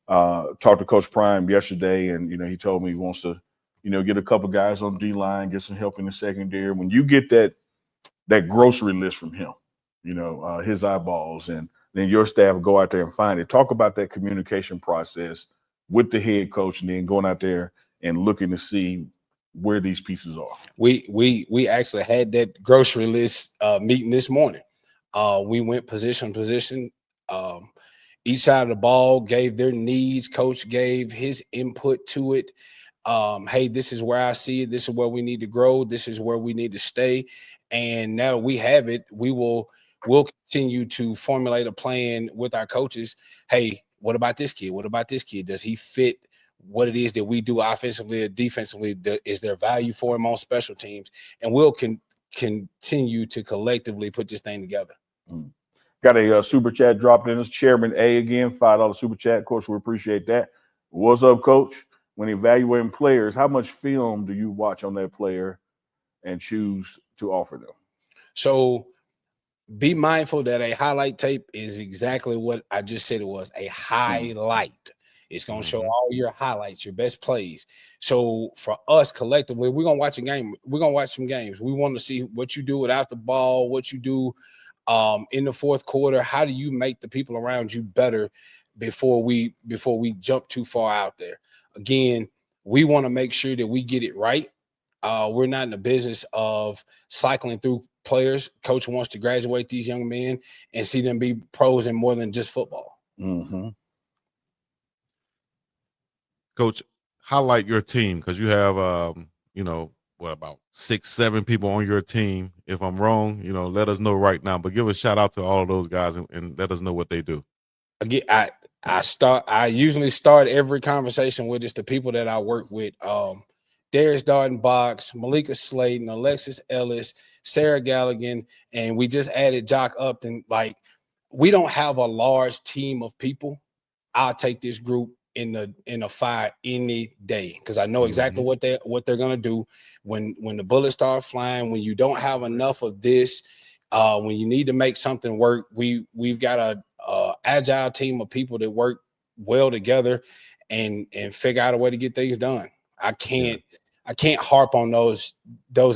Talked to Coach Prime yesterday, and he told me he wants to, get a couple guys on the D-line, get some help in the secondary. When you get that grocery list from him, his eyeballs, and then your staff go out there and find it. Talk about that communication process with the head coach, and then going out there and looking to see where these pieces are. We actually had that grocery list meeting this morning. We went position. Each side of the ball gave their needs. Coach gave his input to it. Hey, this is where I see it. This is where we need to grow. This is where we need to stay. And now we have it. We'll continue to formulate a plan with our coaches. Hey, what about this kid? What about this kid? Does he fit what it is that we do offensively or defensively? Is there value for him on special teams? And we'll continue to collectively put this thing together. Got a super chat dropped in. It's Chairman A again, $5 super chat. Of course, we appreciate that. What's up, Coach? When evaluating players, how much film do you watch on that player and choose to offer them? So be mindful that a highlight tape is exactly what I just said it was, a highlight. It's going to show all your highlights, your best plays. So for us collectively, we're going to watch a game. We're going to watch some games. We want to see what you do without the ball, what you do in the fourth quarter. How do you make the people around you better before we jump too far out there? Again, we want to make sure that we get it right. We're not in the business of cycling through players. Coach wants to graduate these young men and see them be pros in more than just football. Coach, highlight your team, because you have about 6-7 people on your team. If I'm wrong, let us know right now. But give a shout out to all of those guys and let us know what they do. Again, I usually start every conversation with the people that I work with. Darius Darden-Box, Malika Slayton, Alexis Ellis, Sarah Galligan, and we just added Jock Upton. Like, we don't have a large team of people. I'll take this group in a fire any day, because I know exactly what they're gonna do when the bullets start flying. When you don't have enough of this, when you need to make something work, we've got a agile team of people that work well together and figure out a way to get things done. I can't harp on those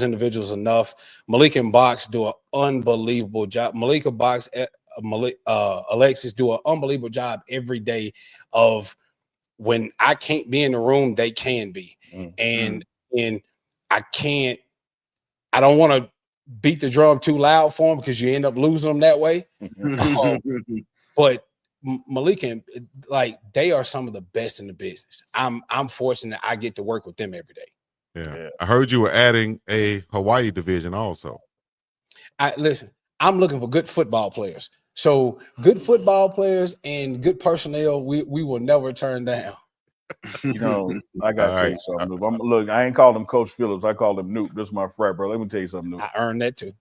individuals enough. Malika and Box do an unbelievable job. Malika, Box, Alexis do an unbelievable job every day of when I can't be in the room, they can be. And I don't want to beat the drum too loud for them, because you end up losing them that way. But Malika, they are some of the best in the business. I'm fortunate I get to work with them every day. Yeah. I heard you were adding a Hawaii division also. Listen, I'm looking for good football players. So good football players and good personnel, we will never turn down. I got to tell you something, Noop. Look, I ain't called him Coach Phillips. I called him Noop. This is my frat, bro. Let me tell you something, Noop. I earned that too.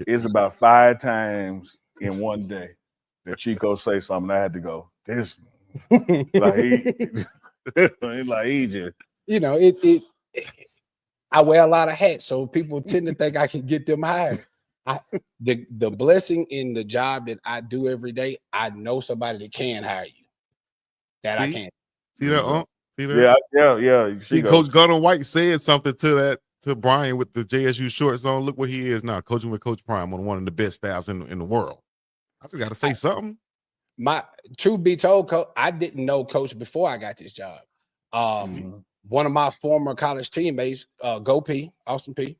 It's about 5 times in one day that Chico say something. I had to go, this like Egypt. I wear a lot of hats, so people tend to think I can get them hired. The blessing in the job that I do every day, I know somebody that can hire you. That I can't. See that? See that? Yeah. See, Coach Gunnar White said something to Brian with the JSU shorts on. Look where he is now, coaching with Coach Prime on one of the best staffs in the world. I just got to say something. My truth be told, Coach, I didn't know Coach before I got this job. One of my former college teammates, Austin P,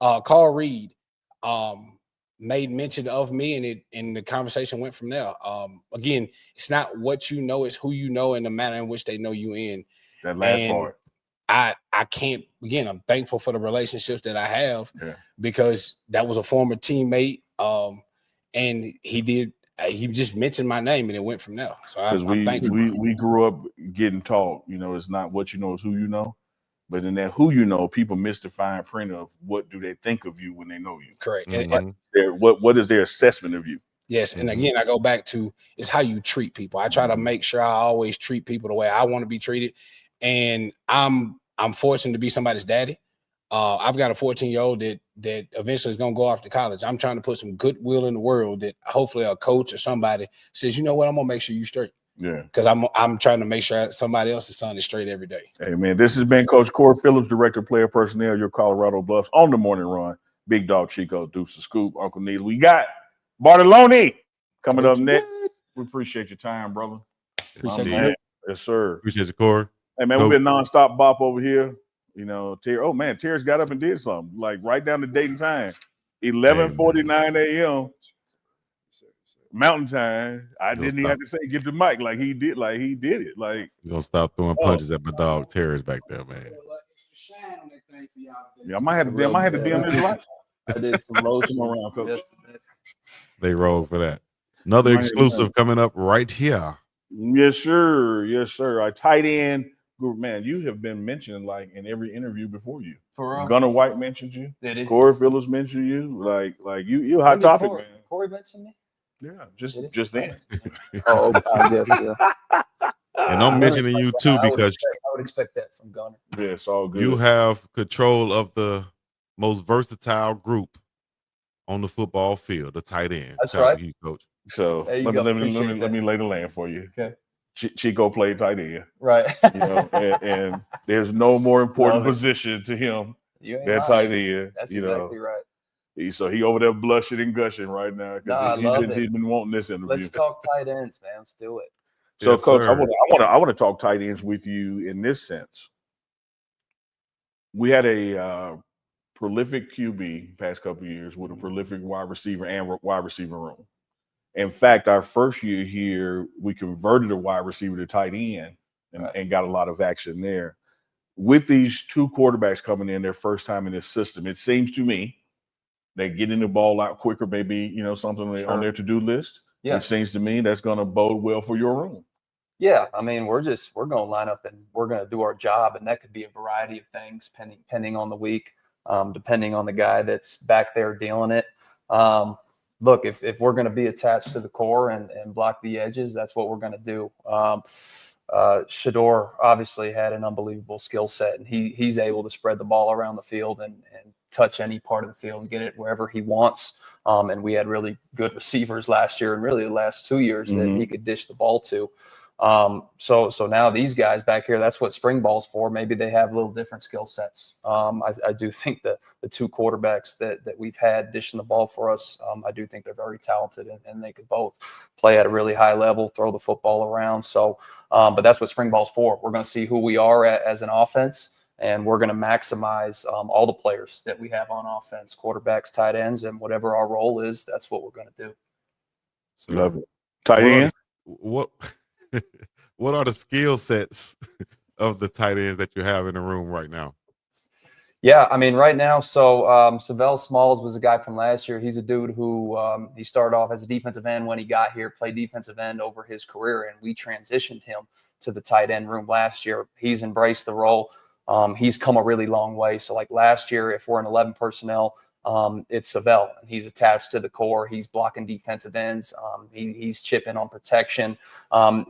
Carl Reed, made mention of me, and the conversation went from there. Again, it's not what you know, it's who you know and the manner in which they know you in. That last part. I can't, again, I'm thankful for the relationships that I have because that was a former teammate. And he just mentioned my name and it went from there. So I'm thankful. We grew up getting taught, it's not what you know, it's who you know. But in that who you know, people miss the fine print of what do they think of you when they know you. Correct. And what is their assessment of you? Yes. And again, I go back to it's how you treat people. I try to make sure I always treat people the way I want to be treated. And I'm fortunate to be somebody's daddy. I've got a 14-year-old that eventually is going to go off to college. I'm trying to put some goodwill in the world that hopefully a coach or somebody says, you know what, I'm going to make sure you straight. Yeah. Because I'm trying to make sure somebody else's son is straight every day. Hey, man, this has been Coach Corey Phillips, Director of Player Personnel, your Colorado Buffs on the morning run. BiggDogg Chico, Dukes the Scoop, Uncle Neely. We got Bartalone coming up next. We appreciate your time, brother. Appreciate you. Yes, sir. Appreciate you, Corey. Hey, man, we've been nonstop bop over here. Terrence got up and did something, like right down the date and time. 11:49 a.m. Mountain Time. I didn't even have to say get the mic like he did. Like he did it. Like you're gonna stop throwing punches at my dog Terrence back there, man. Yeah, I might have to dim this light. I did some lotion around, Coach. They roll for that. Another exclusive coming up right here. Yes, sir. Yes, sir. Our tight end group, man. You have been mentioned like in every interview before you. For real? Gunnar White mentioned you. Corey Phillips mentioned you. Like you a hot topic, man. Corey mentioned me. Yeah, just then. Oh, I guess, yeah. And I'm mentioning you too because I would expect that from Gunnar. Yeah, it's all good. You have control of the most versatile group on the football field, the tight end. That's right, you, Coach. So let me lay the land for you. Okay. Chico played tight end, right? And there's no more important position to him than tight end. That's exactly right. So he over there blushing and gushing right now because he's been wanting this interview. Let's talk tight ends, man. Let's do it. So, yes, Coach, I want to talk tight ends with you in this sense. We had a prolific QB past couple of years with a prolific wide receiver and wide receiver room. In fact, our first year here, we converted a wide receiver to tight end and got a lot of action there. With these two quarterbacks coming in their first time in this system, it seems to me they're getting the ball out quicker, maybe, something on their to-do list. Yeah. It seems to me that's going to bode well for your room. Yeah, I mean, we're going to line up and we're going to do our job, and that could be a variety of things depending on the week, depending on the guy that's back there dealing it. Look, if we're going to be attached to the core and block the edges, that's what we're going to do. Shador obviously had an unbelievable skill set, and he's able to spread the ball around the field and touch any part of the field and get it wherever he wants. And we had really good receivers last year and really the last 2 years that he could dish the ball to. So now these guys back here, that's what spring ball's for. Maybe they have a little different skill sets. I do think that the two quarterbacks that we've had dishing the ball for us, I do think they're very talented and they could both play at a really high level, throw the football around. So, but that's what spring ball's for. We're going to see who we are as an offense, and we're going to maximize all the players that we have on offense, quarterbacks, tight ends, and whatever our role is, that's what we're going to do. So, love it. Tight end? What are the skill sets of the tight ends that you have in the room right now? Yeah, I mean, right now, so Savell Smalls was a guy from last year. He's a dude who he started off as a defensive end when he got here, played defensive end over his career, and we transitioned him to the tight end room last year. He's embraced the role. He's come a really long way. So like last year, if we're in 11 personnel, it's Savell. He's attached to the core. He's blocking defensive ends. He's chipping on protection.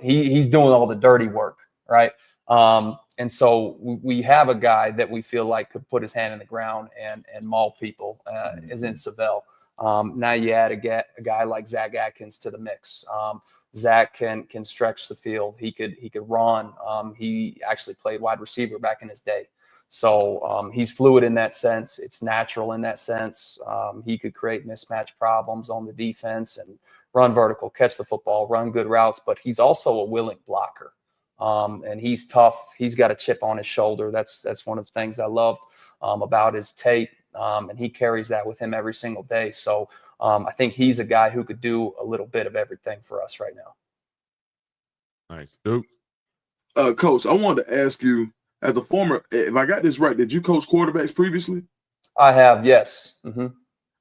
He's doing all the dirty work, right? And so we have a guy that we feel like could put his hand in the ground and maul people, is in Savell. Now you add a guy like Zach Atkins to the mix. Zach can stretch the field. He could run. He actually played wide receiver back in his day. So he's fluid in that sense. It's natural in that sense. He could create mismatch problems on the defense and run vertical, catch the football, run good routes, but he's also a willing blocker. And he's tough. He's got a chip on his shoulder. That's one of the things I loved about his tape. And he carries that with him every single day. So I think he's a guy who could do a little bit of everything for us right now. Nice. Duke. Coach, I wanted to ask you, as a former, if I got this right, did you coach quarterbacks previously? I have, yes. Mm-hmm.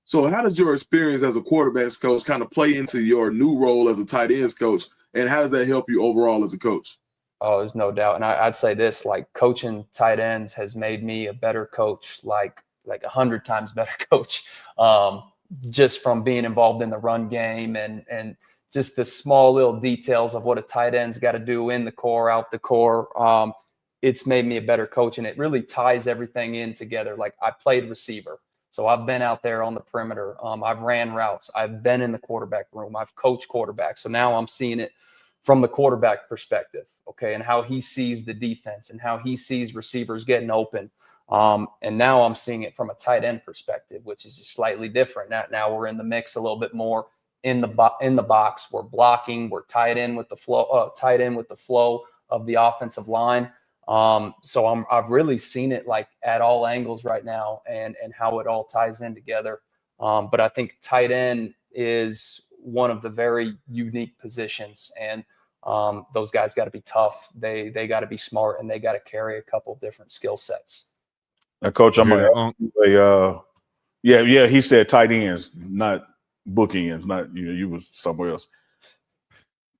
So how does your experience as a quarterbacks coach kind of play into your new role as a tight ends coach? And how does that help you overall as a coach? Oh, there's no doubt. And I'd say this, like coaching tight ends has made me a better coach, like 100 times better coach, just from being involved in the run game and just the small little details of what a tight end's got to do in the core, out the core. It's made me a better coach, and it really ties everything in together. Like I played receiver, so I've been out there on the perimeter. I've ran routes. I've been in the quarterback room. I've coached quarterbacks. So now I'm seeing it from the quarterback perspective, okay, and how he sees the defense and how he sees receivers getting open. And now I'm seeing it from a tight end perspective, which is just slightly different. Now we're in the mix a little bit more in the box. We're blocking. We're tied in with the flow of the offensive line. So I've really seen it like at all angles right now and how it all ties in together. But I think tight end is one of the very unique positions, and those guys got to be tough. They got to be smart, and they got to carry a couple different skill sets. Now, Coach, I'm going to yeah, he said tight ends, not book ends, not you was somewhere else.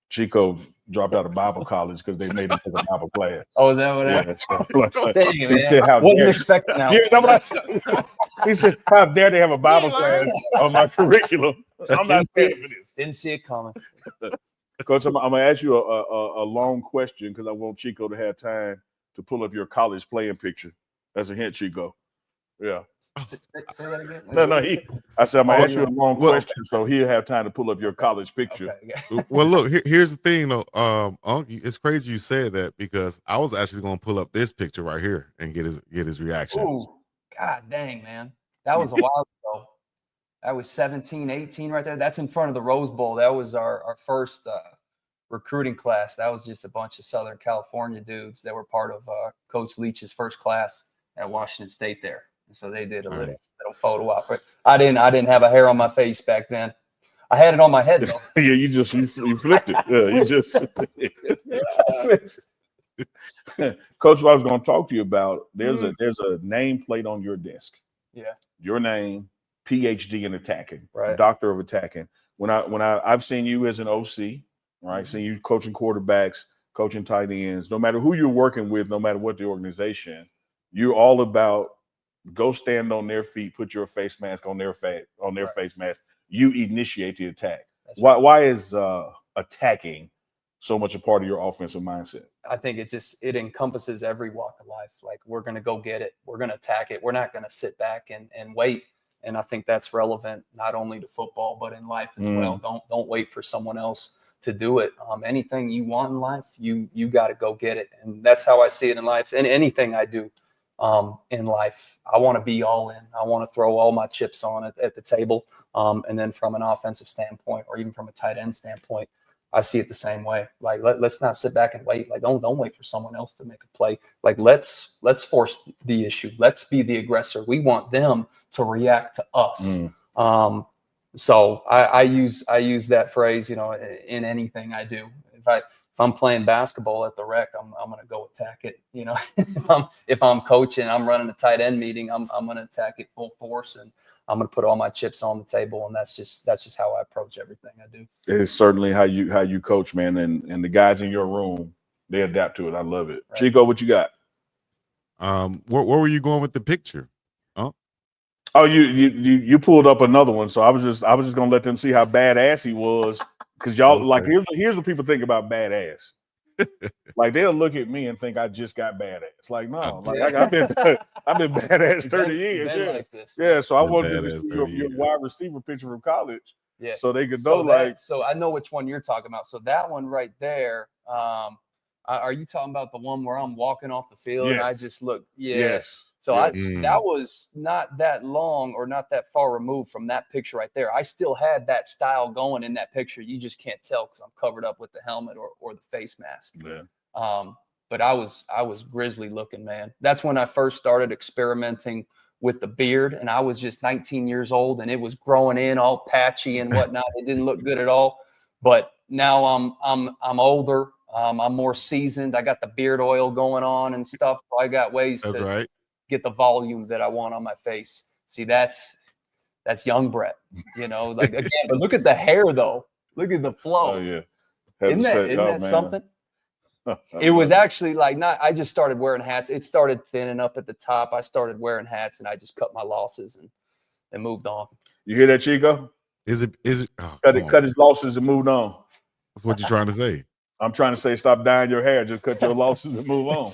Chico dropped out of Bible college because they made him take a Bible class. Oh, is that what it is? Dang, he man. said, "How wasn't dare expecting that. Yeah, he said, "How dare they have a Bible class on my curriculum?" I'm not paying for this. Didn't see it coming. Coach, I'm going to ask you a long question because I want Chico to have time to pull up your college playing picture. That's a hint, Chico. Yeah. Say that again. No. I said I'm going to ask you a long question, so he'll have time to pull up your college picture. Okay. Well, look, here's the thing, though. Uncle, it's crazy you said that because I was actually going to pull up this picture right here and get his reaction. Ooh, God dang, man. That was a while ago. That was 17, 18 right there. That's in front of the Rose Bowl. That was our first recruiting class. That was just a bunch of Southern California dudes that were part of Coach Leach's first class at Washington State there. And so they did a little photo op. I didn't have a hair on my face back then. I had it on my head though. Yeah, you flipped it. Yeah, you just Coach, what I was going to talk to you about, there's a nameplate on your desk. Yeah. Your name, PhD in attacking, right. Doctor of attacking. When I've seen you as an OC, right? Seen you coaching quarterbacks, coaching tight ends, no matter who you're working with, no matter what the organization, you're all about go stand on their feet, put your face mask on their face mask. You initiate the attack. Why is attacking so much a part of your offensive mindset? I think it encompasses every walk of life. Like we're going to go get it. We're going to attack it. We're not going to sit back and wait. And I think that's relevant not only to football, but in life as well. Don't wait for someone else to do it. Anything you want in life, you got to go get it. And that's how I see it in life. And anything I do in life, I want to be all in. I want to throw all my chips on it at the table. And then from an offensive standpoint, or even from a tight end standpoint, I see it the same way. Like let's not sit back and wait. Like don't wait for someone else to make a play. Like let's force the issue. Let's be the aggressor. We want them to react to us. So I use that phrase, in anything I do. If I'm playing basketball at the rec, I'm going to go attack it. If I'm coaching, I'm running a tight end meeting, I'm going to attack it full force, and I'm going to put all my chips on the table. And that's just how I approach everything I do. It is certainly how you coach, man. And the guys in your room, they adapt to it. I love it. Right. Chico, what you got? Where were you going with the picture? Huh? Oh, you pulled up another one. So I was just going to let them see how badass he was. Because y'all, like, here's what people think about badass. Like they'll look at me and think I just got badass. Like no, like I've been badass 30 years. Been Yeah, like this, yeah. So I Been wanted them to badass see 30 your years. wide receiver picture from college. Yeah. So they could know So I know which one you're talking about. So that one right there, are you talking about the one where I'm walking off the field and I Yes. just look? Yeah. Yes. So Yes. that was not that long or not that far removed from that picture right there. I still had that style going in that picture. You just can't tell because I'm covered up with the helmet or the face mask. Yeah. But I was grizzly looking, man. That's when I first started experimenting with the beard, and I was just 19 years old, and it was growing in all patchy and whatnot. It didn't look good at all. But now I'm older. I'm more seasoned. I got the beard oil going on and stuff. I got ways That's to right. get the volume that I want on my face. See, that's young Brett, like again, but look at the hair though. Look at the flow. Oh yeah. Isn't that something? It was actually I just started wearing hats. It started thinning up at the top. I started wearing hats and I just cut my losses and moved on. You hear that, Chico? Is it? Oh, Cut his losses and moved on. That's what you're trying to say. I'm trying to say stop dyeing your hair. Just cut your losses and move on.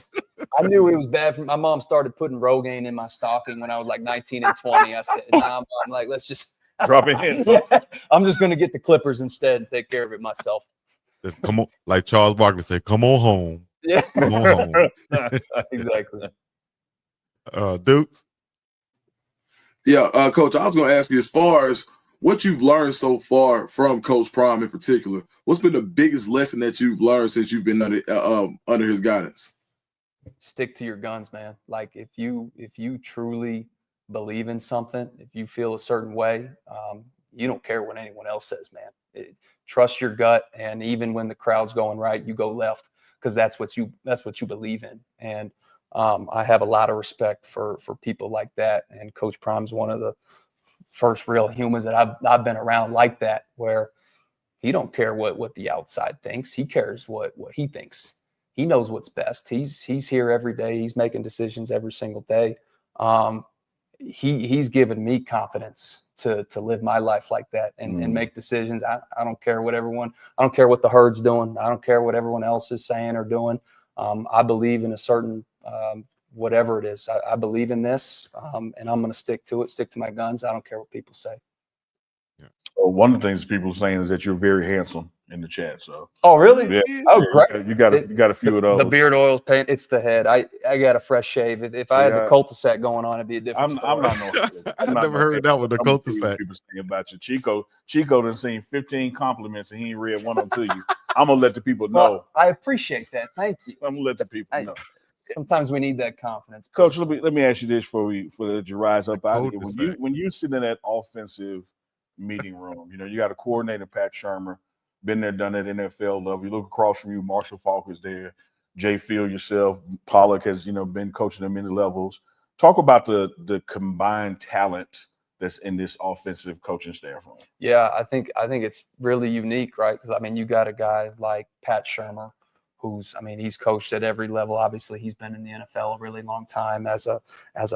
I knew it was bad. My mom started putting Rogaine in my stocking when I was like 19 and 20. I said, nah, I'm like, let's just drop it in. Yeah, I'm just going to get the clippers instead and take care of it myself. Just come on, like Charles Barkley said, come on home. Yeah. Come on home. Exactly. Dukes? Yeah, Coach, I was going to ask you, as far as what you've learned so far from Coach Prime in particular, what's been the biggest lesson that you've learned since you've been under his guidance? Stick to your guns, man. Like if you truly believe in something, if you feel a certain way, you don't care what anyone else says, man. Trust your gut, and even when the crowd's going right, you go left because that's what you believe in. And I have a lot of respect for people like that. And Coach Prime's one of the first real humans that I've been around like that, where he don't care what the outside thinks. He cares what he thinks. He knows what's best. He's here every day. He's making decisions every single day. He's given me confidence to live my life like that and make decisions. I don't care what I don't care what the herd's doing. I don't care what everyone else is saying or doing. I believe in a certain whatever it is. I believe in this, and I'm going to stick to it, stick to my guns. I don't care what people say. Yeah. Well, one of the things people are saying is that you're very handsome in the chat. So. Oh, really? Yeah. Oh, great. You got a few of those. The beard oil's pain. It's the head. I got a fresh shave. If I had the cul-de-sac going on, it'd be a different story. I'm not no. I've never heard that with the cul-de-sac. People saying about you, Chico done seen 15 compliments and he ain't read one of them to you. I'm gonna let the people know. Well, I appreciate that. Thank you. I'm gonna let the people know. Sometimes we need that confidence. Coach, let me ask you this before you rise up out of here. When you sit in that offensive meeting room, you got a coordinator, Pat Shermer, been there, done it, NFL level. You look across from you, Marshall Falk is there, Jay Field, yourself, Pollock has been coaching at many levels. Talk about the combined talent that's in this offensive coaching staff room. Yeah, I think it's really unique, right? Because you got a guy like Pat Shermer, he's coached at every level. Obviously, he's been in the NFL a really long time as a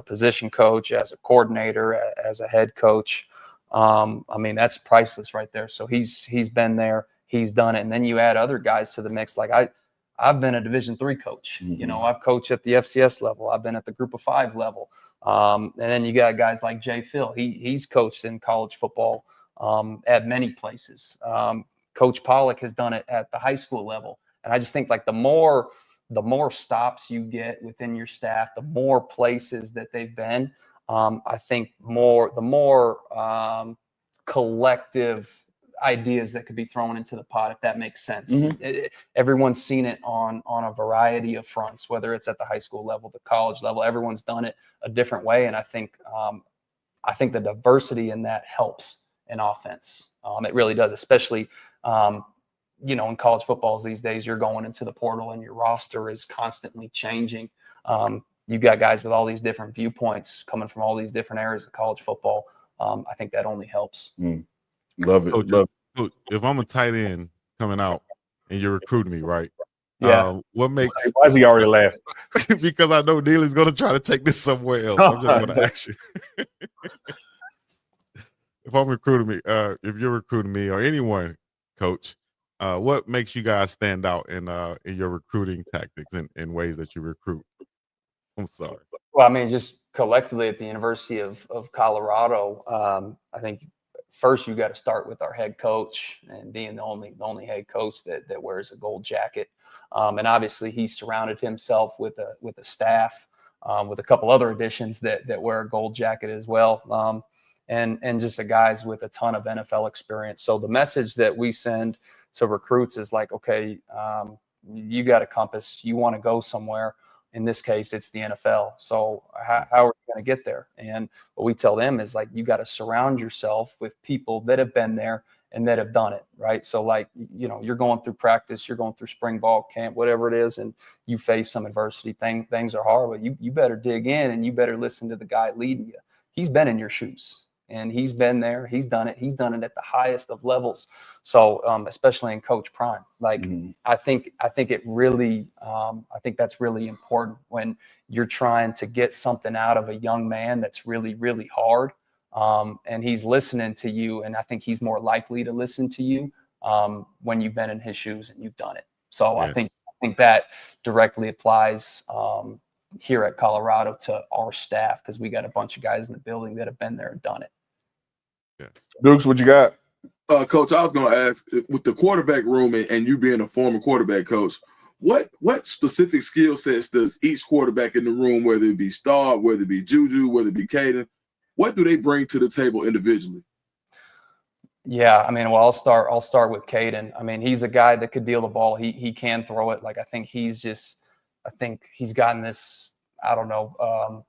position coach, as a coordinator, as a head coach. That's priceless right there. So he's been there, he's done it, and then you add other guys to the mix. Like I've been a Division III coach. I've coached at the FCS level. I've been at the Group of 5 level. And then you got guys like Jay Phil. He's coached in college football at many places. Coach Pollock has done it at the high school level. And I just think the more stops you get within your staff, the more places that they've been, I think the more collective ideas that could be thrown into the pot, if that makes sense. Everyone's seen it on a variety of fronts, whether it's at the high school level, the college level. Everyone's done it a different way, and I think the diversity in that helps in offense. It really does, especially in college footballs these days. You're going into the portal and your roster is constantly changing. You got guys with all these different viewpoints coming from all these different areas of college football. I think that only helps. Love it. Coach, if I'm a tight end coming out and you're recruiting me, right? Yeah. What makes? Why is he already laughing? Because I know Neely's going to try to take this somewhere else. I'm just going to ask you. If you're recruiting me or anyone, Coach, what makes you guys stand out in your recruiting tactics and ways that you recruit? I'm sorry. Well, I mean, just collectively at the University of Colorado, I think first you got to start with our head coach and being the only head coach that wears a gold jacket. And obviously he's surrounded himself with a staff, with a couple other additions that wear a gold jacket as well. And just the guys with a ton of NFL experience. So the message that we send to recruits is like, okay, you got a compass, you want to go somewhere. In this case, it's the NFL. So how are we going to get there? And what we tell them is like, you got to surround yourself with people that have been there and that have done it, right? So like, you're going through practice, you're going through spring ball camp, whatever it is, and you face some adversity. Things are hard, but you better dig in and you better listen to the guy leading you. He's been in your shoes. And he's been there. He's done it. He's done it at the highest of levels. So especially in Coach Prime, like I think it really, I think that's really important when you're trying to get something out of a young man that's really, really hard. And he's listening to you. And I think he's more likely to listen to you when you've been in his shoes and you've done it. So yes. I think that directly applies here at Colorado to our staff, because we got a bunch of guys in the building that have been there and done it. Yes. Dukes, what you got? Coach, I was going to ask, with the quarterback room and you being a former quarterback coach, what specific skill sets does each quarterback in the room, whether it be Star, whether it be Juju, whether it be Caden, what do they bring to the table individually? Yeah, I mean, well, I'll start with Caden. I mean, he's a guy that could deal the ball. He can throw it. Like, I think he's gotten this, I don't know,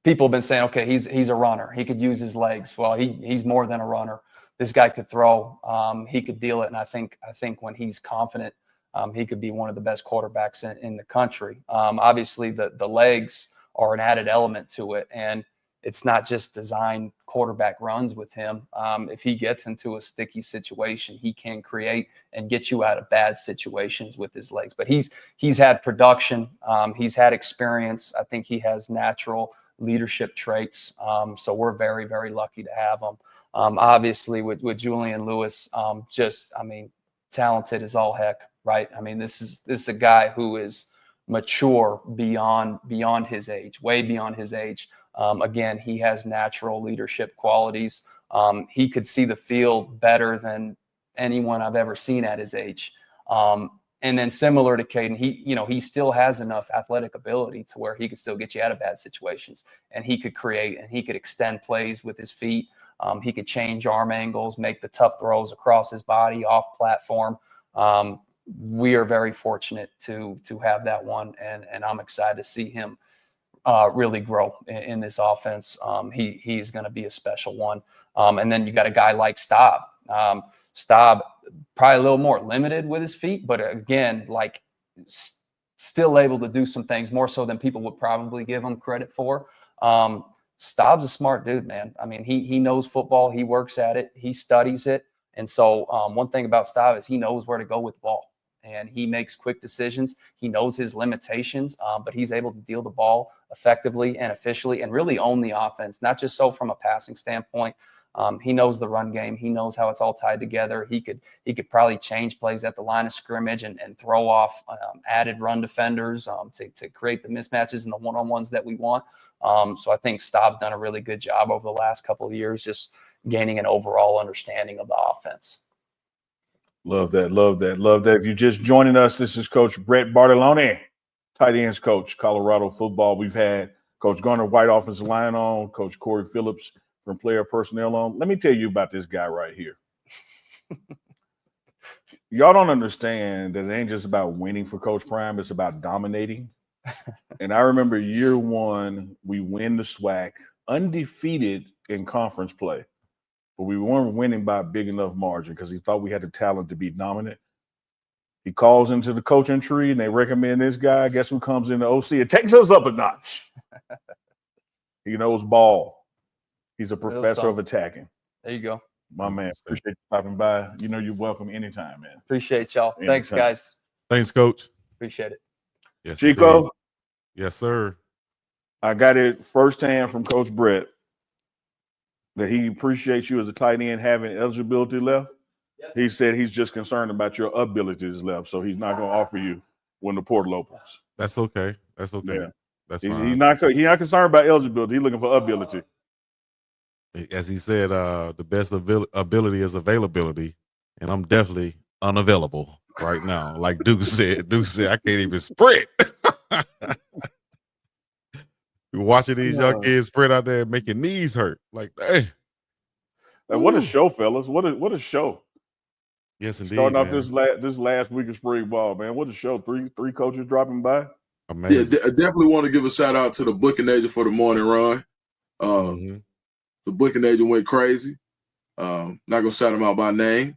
people have been saying, okay, he's a runner. He could use his legs. Well, he's more than a runner. This guy could throw. He could deal it. And I think when he's confident, he could be one of the best quarterbacks in the country. Obviously, the legs are an added element to it. And it's not just design quarterback runs with him. If he gets into a sticky situation, he can create and get you out of bad situations with his legs. But he's had production. He's had experience. I think he has natural leadership traits. So we're very, very lucky to have him. Obviously with Julian Lewis, talented as all heck, right? I mean, this is a guy who is mature beyond his age, way beyond his age. Again, he has natural leadership qualities. He could see the field better than anyone I've ever seen at his age. And then similar to Caden, he still has enough athletic ability to where he could still get you out of bad situations, and he could create and he could extend plays with his feet. He could change arm angles, make the tough throws across his body, off platform. We are very fortunate to have that one, and I'm excited to see him really grow in this offense. He's going to be a special one. And then you got a guy like Staub. Staub, probably a little more limited with his feet, but again, like still able to do some things more so than people would probably give him credit for. Staub's a smart dude, man. I mean, he knows football. He works at it. He studies it. And so one thing about Staub is he knows where to go with the ball, and he makes quick decisions. He knows his limitations, but he's able to deal the ball effectively and efficiently and really own the offense, not just so from a passing standpoint. He knows the run game. He knows how it's all tied together. He could probably change plays at the line of scrimmage and throw off added run defenders to create the mismatches and the one-on-ones that we want. So I think Staub's done a really good job over the last couple of years, just gaining an overall understanding of the offense. Love that. If you're just joining us, this is Coach Brett Bartalone, tight ends coach, Colorado football. We've had Coach Gunnar White, offensive line on, Coach Corey Phillips from player personnel on. Let me tell you about this guy right here. Y'all don't understand that it ain't just about winning for Coach Prime. It's about dominating. And I remember year one, we win the SWAC, undefeated in conference play. But we weren't winning by a big enough margin because he thought we had the talent to be dominant. He calls into the coaching tree and they recommend this guy. Guess who comes in the OC? It takes us up a notch. He knows ball. He's a professor of attacking. There you go. My man, appreciate you stopping by. You know you're welcome anytime, man. Appreciate y'all. Anytime. Thanks, guys. Thanks, Coach. Appreciate it. Yes, Chico. Indeed. Yes, sir. I got it firsthand from Coach Brett that he appreciates you as a tight end having eligibility left. He said he's just concerned about your abilities left, so he's not going to offer you when the portal opens. That's okay. That's okay. Yeah. That's He's fine. not concerned about eligibility. He's looking for ability. As he said, the best ability is availability, and I'm definitely unavailable right now. Like Duke said, I can't even sprint. You're watching these young kids sprint out there making knees hurt. Like, hey. Like, what a show, fellas. What a show. Yes, indeed. Starting off man. this last week of spring ball, man. What a show. Three coaches dropping by. Amazing. Yeah, I definitely want to give a shout out to the booking agent for the morning run. The booking agent went crazy. Not gonna shout him out by name.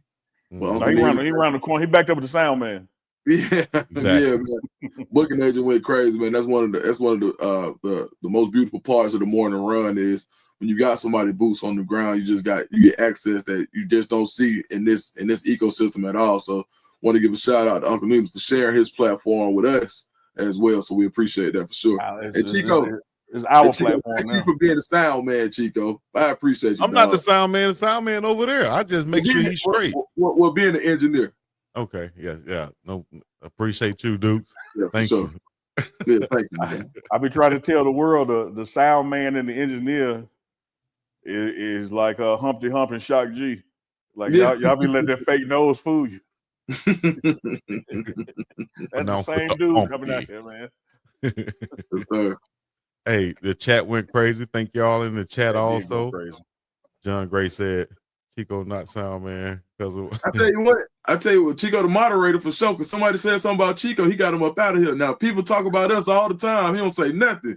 But he ran the corner. He backed up with the sound man. Yeah, exactly. Yeah, man. Booking agent went crazy, man. That's one of the most beautiful parts of the morning run is when you got somebody boots on the ground. You get access that you just don't see in this ecosystem at all. So, want to give a shout out to Uncle Neely for sharing his platform with us as well. So we appreciate that for sure. And Chico. It's our Chico, platform. Thank you for being the sound man, Chico. I appreciate you. I'm not the sound man. The sound man over there. I just make sure he's straight. Well, being the engineer. Okay. Yeah. No, appreciate you, Dukes. Yeah, thank you. Yeah, thank you, man. I be trying to tell the world the sound man and the engineer is like Humpty Hump and Shock G. Like y'all be letting that fake nose fool you. That's the same dude coming out there, man. Yes, sir. Hey, the chat went crazy. Thank y'all in the chat also. John Gray said, Chico not sound man. I tell you what, Chico the moderator for sure. Because somebody said something about Chico, he got him up out of here. Now people talk about us all the time. He don't say nothing.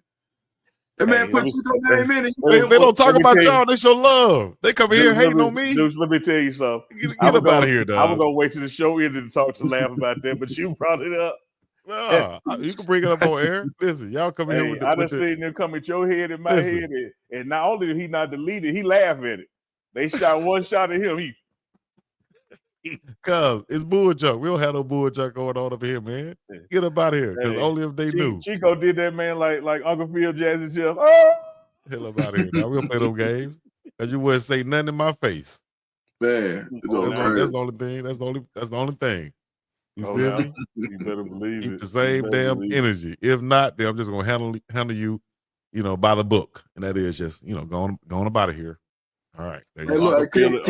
That man put Chico name in it. They don't talk about y'all. They show love. They come here hating on me. Dude, let me tell you something. Get up out of here, dog. I was gonna wait till the show ended to talk to laugh about that, but you brought it up. No, you can bring it up on air. Listen, y'all come here with the. I done seen them come at your head and my head, and not only did he not delete it, he laughed at it. They shot one shot at him. Cause it's bull junk. We don't have no bull junk going on up here, man. Get up out of here. Because only if they knew. Chico did that, man, like Uncle Phil, Jazzy Jeff. Oh, hell up out of here. Now we don't play those games. Cause you wouldn't say nothing in my face. Man, that's the only thing. That's the only thing. You feel me? You better believe Keep it. the same damn energy. If not, then I'm just gonna handle you, by the book, and that is just going up out of here. All right. Hey, look, King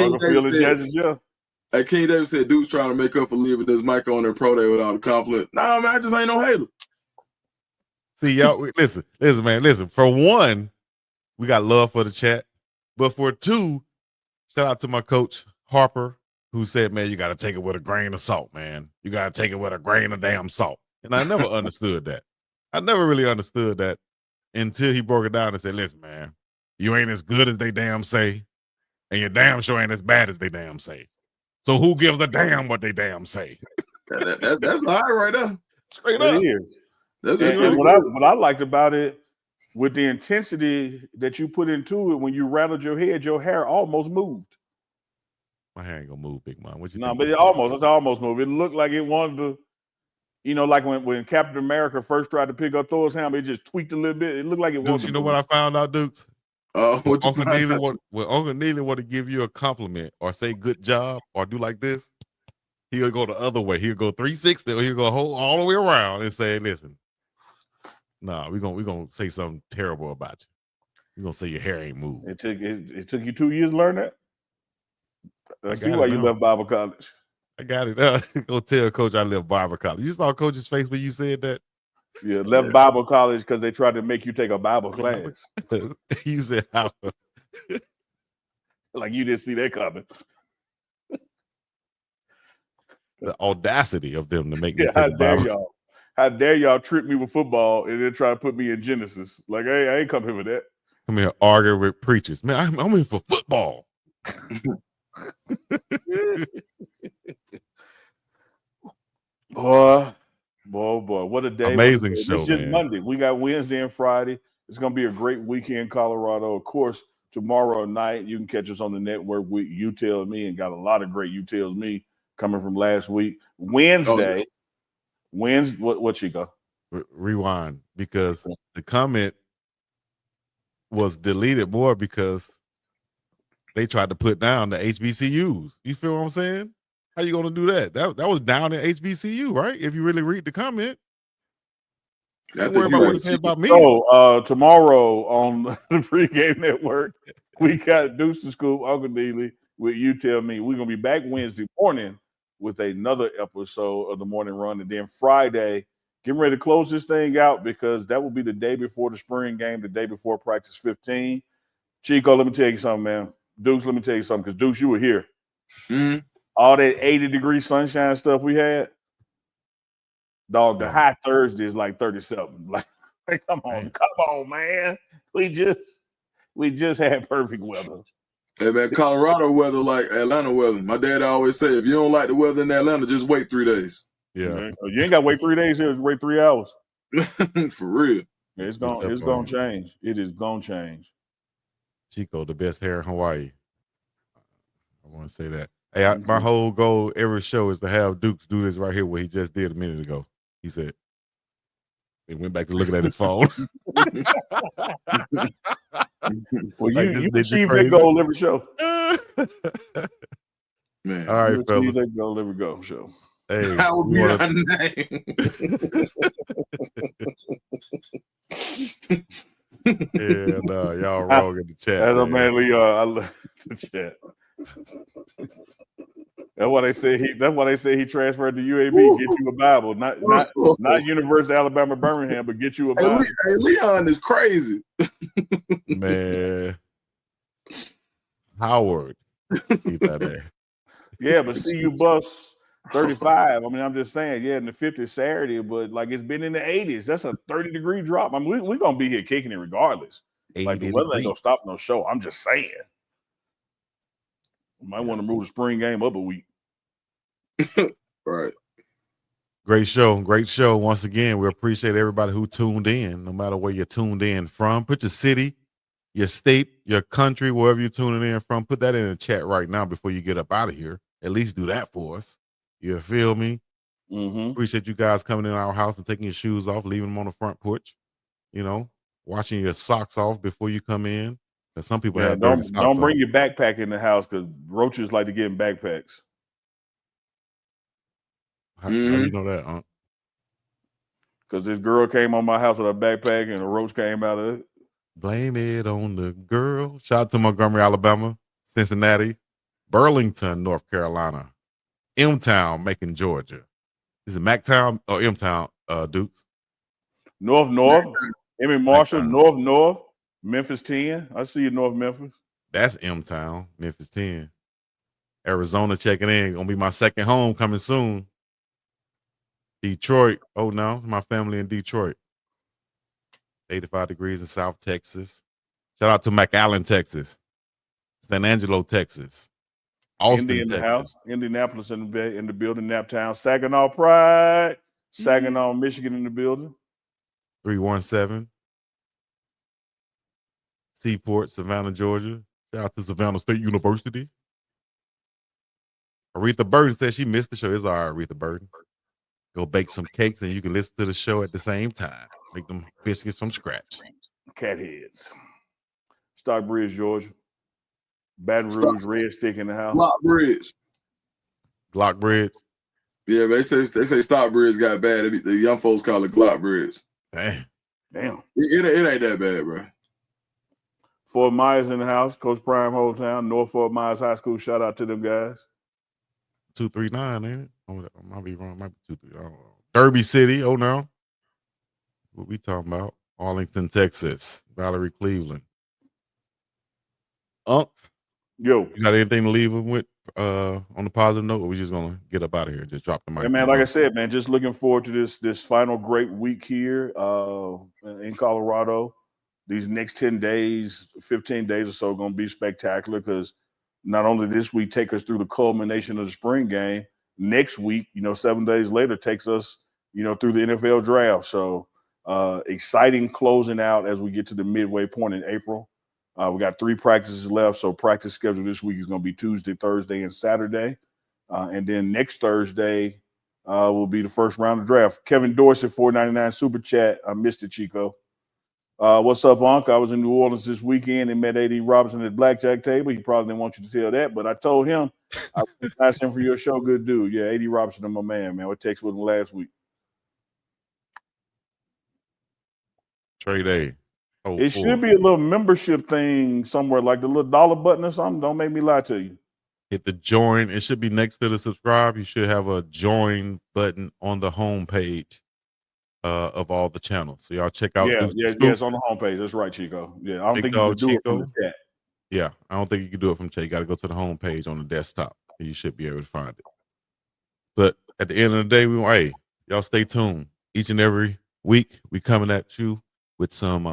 David said, Duke's trying to make up for leaving this mic on their pro day without a compliment. Nah, man, I just ain't no hater. See, y'all, listen, man, listen. For one, we got love for the chat, but for two, shout out to my coach Harper, who said, man, you got to take it with a grain of salt, man. You got to take it with a grain of damn salt. And I never understood that. I never really understood that until he broke it down and said, listen, man, you ain't as good as they damn say, and your damn sure ain't as bad as they damn say. So who gives a damn what they damn say? That's all right there. Straight up. It is. And what I liked about it, with the intensity that you put into it, when you rattled your head, your hair almost moved. My hair ain't gonna move, big man. What you No, think? but it's almost moved. It looked like it wanted to, like when Captain America first tried to pick up Thor's hammer, it just tweaked a little bit. It looked like it wanted to. You know what I found out, Dukes? When Uncle Neely want to give you a compliment or say good job or do like this, he'll go the other way. He'll go 360 or he'll go all the way around and say, listen, nah, we're gonna say something terrible about you. We're gonna say your hair ain't moved. It took you 2 years to learn that? I see why you left Bible college. I got it. Go tell Coach I left Bible college. You saw Coach's face when you said that? Yeah, left Bible college because they tried to make you take a Bible class. You said how? Like you didn't see that coming. The audacity of them to make me take how a Bible. y'all? How dare y'all trick me with football and then try to put me in Genesis? Like, hey, I ain't come here for that. Come here arguing with preachers. Man, I'm in for football. Boy, what a day. Amazing show, It's just Monday. We got Wednesday and Friday. It's going to be a great weekend in Colorado. Of course, tomorrow night, you can catch us on the network with You Tell Me, and got a lot of great You Tell Me coming from last week. Wednesday, what Chico? Rewind, because the comment was deleted more because they tried to put down the HBCUs. You feel what I'm saying? How you gonna do that? That was down in HBCU, right? If you really read the comment. Don't worry about what it said about me. So tomorrow on the Pregame Network, we got Deuce to Scoop, Uncle Neely with You Tell Me. We're gonna be back Wednesday morning with another episode of the morning run, and then Friday, getting ready to close this thing out because that will be the day before the spring game, the day before practice 15. Chico, let me tell you something, man. Deuce, let me tell you something, because Deuce, you were here. Mm-hmm. All that 80-degree sunshine stuff we had, dog, the high Thursday is like 37. Like come on, man. We just had perfect weather. Hey man, Colorado weather like Atlanta weather. My dad always say, if you don't like the weather in Atlanta, just wait 3 days. Yeah. You ain't got to wait 3 days here. Just wait 3 hours. For real. Yeah, it's gonna change. It is gonna change. Chico, the best hair in Hawaii. I want to say that. Hey, my whole goal every show is to have Dukes do this right here, what he just did a minute ago. He said, he went back to looking at his phone. Well, you achieve that goal every show. Man, all right, fellas. That goal every go show. Hey, that would be our name. Yeah, no, y'all wrong in the chat. I love the chat. That's why they say he transferred to UAB. Get you a Bible, not University of Alabama Birmingham, but get you a Bible. Hey, Leon is crazy, man. Howard, keep that there. Yeah, but CU bus 35. I mean, I'm just saying, yeah, in the 50s Saturday, but like it's been in the 80s. That's a 30-degree drop. I mean, we're gonna be here kicking it regardless. Like the weather ain't gonna stop no show. I'm just saying. You might want to move the spring game up a week. Right. Great show. Once again, we appreciate everybody who tuned in, no matter where you're tuned in from. Put your city, your state, your country, wherever you're tuning in from. Put that in the chat right now before you get up out of here. At least do that for us. You feel me? Mm-hmm. Appreciate you guys coming in our house and taking your shoes off, leaving them on the front porch. You know, washing your socks off before you come in. Because some people have dirty socks don't bring on. your backpack in the house because roaches like to get in backpacks. How you know that, huh? Because this girl came on my house with a backpack and a roach came out of it. Blame it on the girl. Shout out to Montgomery, Alabama, Cincinnati, Burlington, North Carolina, M-Town, Macon, Georgia. Is it MacTown or M-Town, Dukes? North. Emmy Marshall, North. Memphis 10. I see you, North Memphis. That's M-Town, Memphis 10. Arizona checking in. Gonna be my second home coming soon. Detroit. Oh no, my family in Detroit. 85 degrees in South Texas. Shout out to McAllen, Texas. San Angelo, Texas. Austin, Indy in the Texas. house. Indianapolis in the building. Naptown. Saginaw Pride. Saginaw, Michigan in the building. 317. Seaport, Savannah, Georgia. Shout out to Savannah State University. Aretha Burton said she missed the show. It's all right, Aretha Burton. Go bake some cakes and you can listen to the show at the same time. Make them biscuits from scratch. Cat heads. Stockbridge, Georgia. Baton Rouge, Red Stick in the house. Glockbridge. Yeah, they say Stockbridge got bad. The young folks call it Glockbridge. Damn. It ain't that bad, bro. Fort Myers in the house. Coach Prime, whole town. North Fort Myers High School. Shout out to them guys. 239, ain't it? I might be wrong. Might be 23. I don't know. Derby City. Oh no. What we talking about? Arlington, Texas. Valerie, Cleveland. Yo, you got anything to leave them with on the positive note, or we just gonna get up out of here? Just drop the mic. Yeah, man. Like I said, man, just looking forward to this final great week here in Colorado. These next 10 days, 15 days or so, going to be spectacular because not only this week take us through the culmination of the spring game, next week, 7 days later, takes us, through the NFL draft. So exciting closing out as we get to the midway point in April. We got 3 practices left. So practice schedule this week is going to be Tuesday, Thursday, and Saturday. And then next Thursday will be the first round of draft. Kevin Dorsey, $4.99 super chat. I missed it, Chico. What's up, Unc? I was in New Orleans this weekend and met A.D. Robertson at the blackjack table. He probably didn't want you to tell that, but I told him I asked him for your show. Good dude. Yeah, A.D. Robertson, my man. I texted with him last week. Trade A. Oh, It should be a little membership thing somewhere, like the little dollar button or something. Don't make me lie to you. Hit the join. It should be next to the subscribe. You should have a join button on the home page of all the channels. So y'all check out. Yeah, it's on the homepage. That's right, Chico. Yeah, I don't think you can do it from the chat. Yeah, I don't think you can do it from chat. You got to go to the home page on the desktop. You should be able to find it. But at the end of the day, y'all stay tuned. Each and every week, we coming at you with some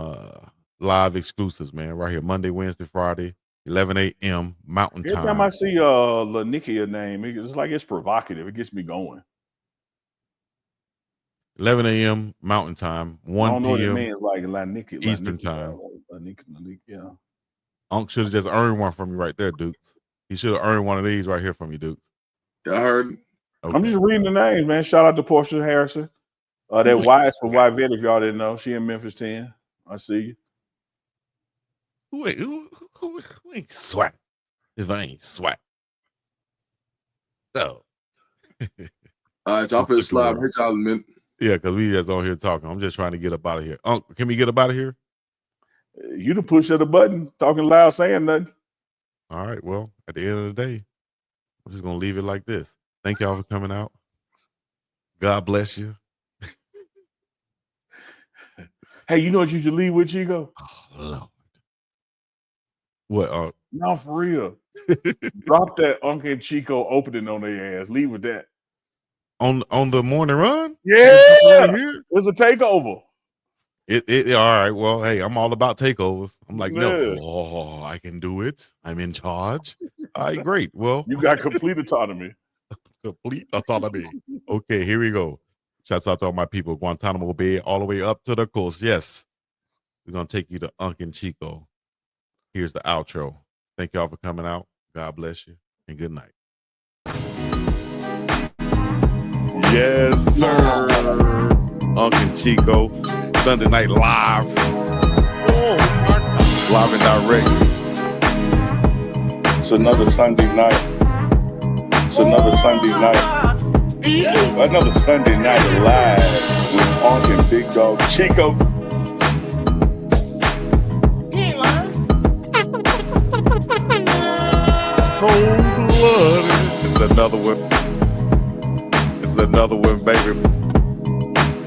live exclusives, man. Right here, Monday, Wednesday, Friday, 11 a.m. Mountain Time. Every time I see Lanikia name, it's like it's provocative. It gets me going. 11 a.m. Mountain Time, 1 p.m. Like Lanikia, Eastern Time. Yeah. Unc should have just earned one from you right there, Dukes. He should have earned one of these right here from you, Dukes. I heard. Okay. I'm just reading the names, man. Shout out to Portia Harrison. That Y is for White Vet, if y'all didn't know. She in Memphis 10. I see you. Who ain't swat if I ain't swat? So. All right, y'all finna slide. Hit y'all in a minute. Yeah, because we just on here talking. I'm just trying to get up out of here. Unc, can we get up out of here? You the push of the button, talking loud, saying nothing. All right. Well, at the end of the day, I'm just going to leave it like this. Thank y'all for coming out. God bless you. Hey, you know what you should leave with, Chico? Oh, Lord. What? No, for real. Drop that Uncle Chico opening on their ass. Leave with that. On the morning run? Yeah. Right here? It's a takeover. It all right. Well, hey, I'm all about takeovers. I'm like, Yeah. no, I can do it. I'm in charge. All right, great. Well, you got complete autonomy. Complete autonomy. Okay, here we go. Shouts out to all my people, Guantanamo Bay, all the way up to the coast. Yes, we're gonna take you to Uncle Chico. Here's the outro. Thank y'all for coming out. God bless you, and good night. Yes, sir. Uncle Chico, Sunday Night Live. Live and direct. It's another Sunday night. It's another Sunday night. Another Sunday night live with Uncle and BiggDogg Chico. Cold-blooded. It's another one. It's another one, baby.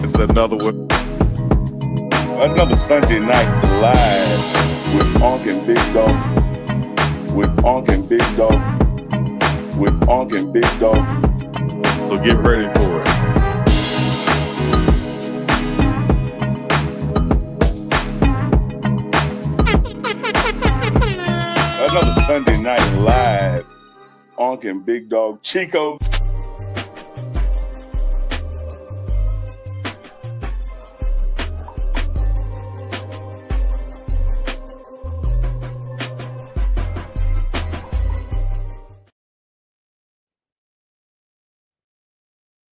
It's another one. Another Sunday night live with Uncle and BiggDogg. With Uncle and BiggDogg. With Uncle and BiggDogg. So get ready for it. Another Sunday night live. Uncle and BiggDogg Chico.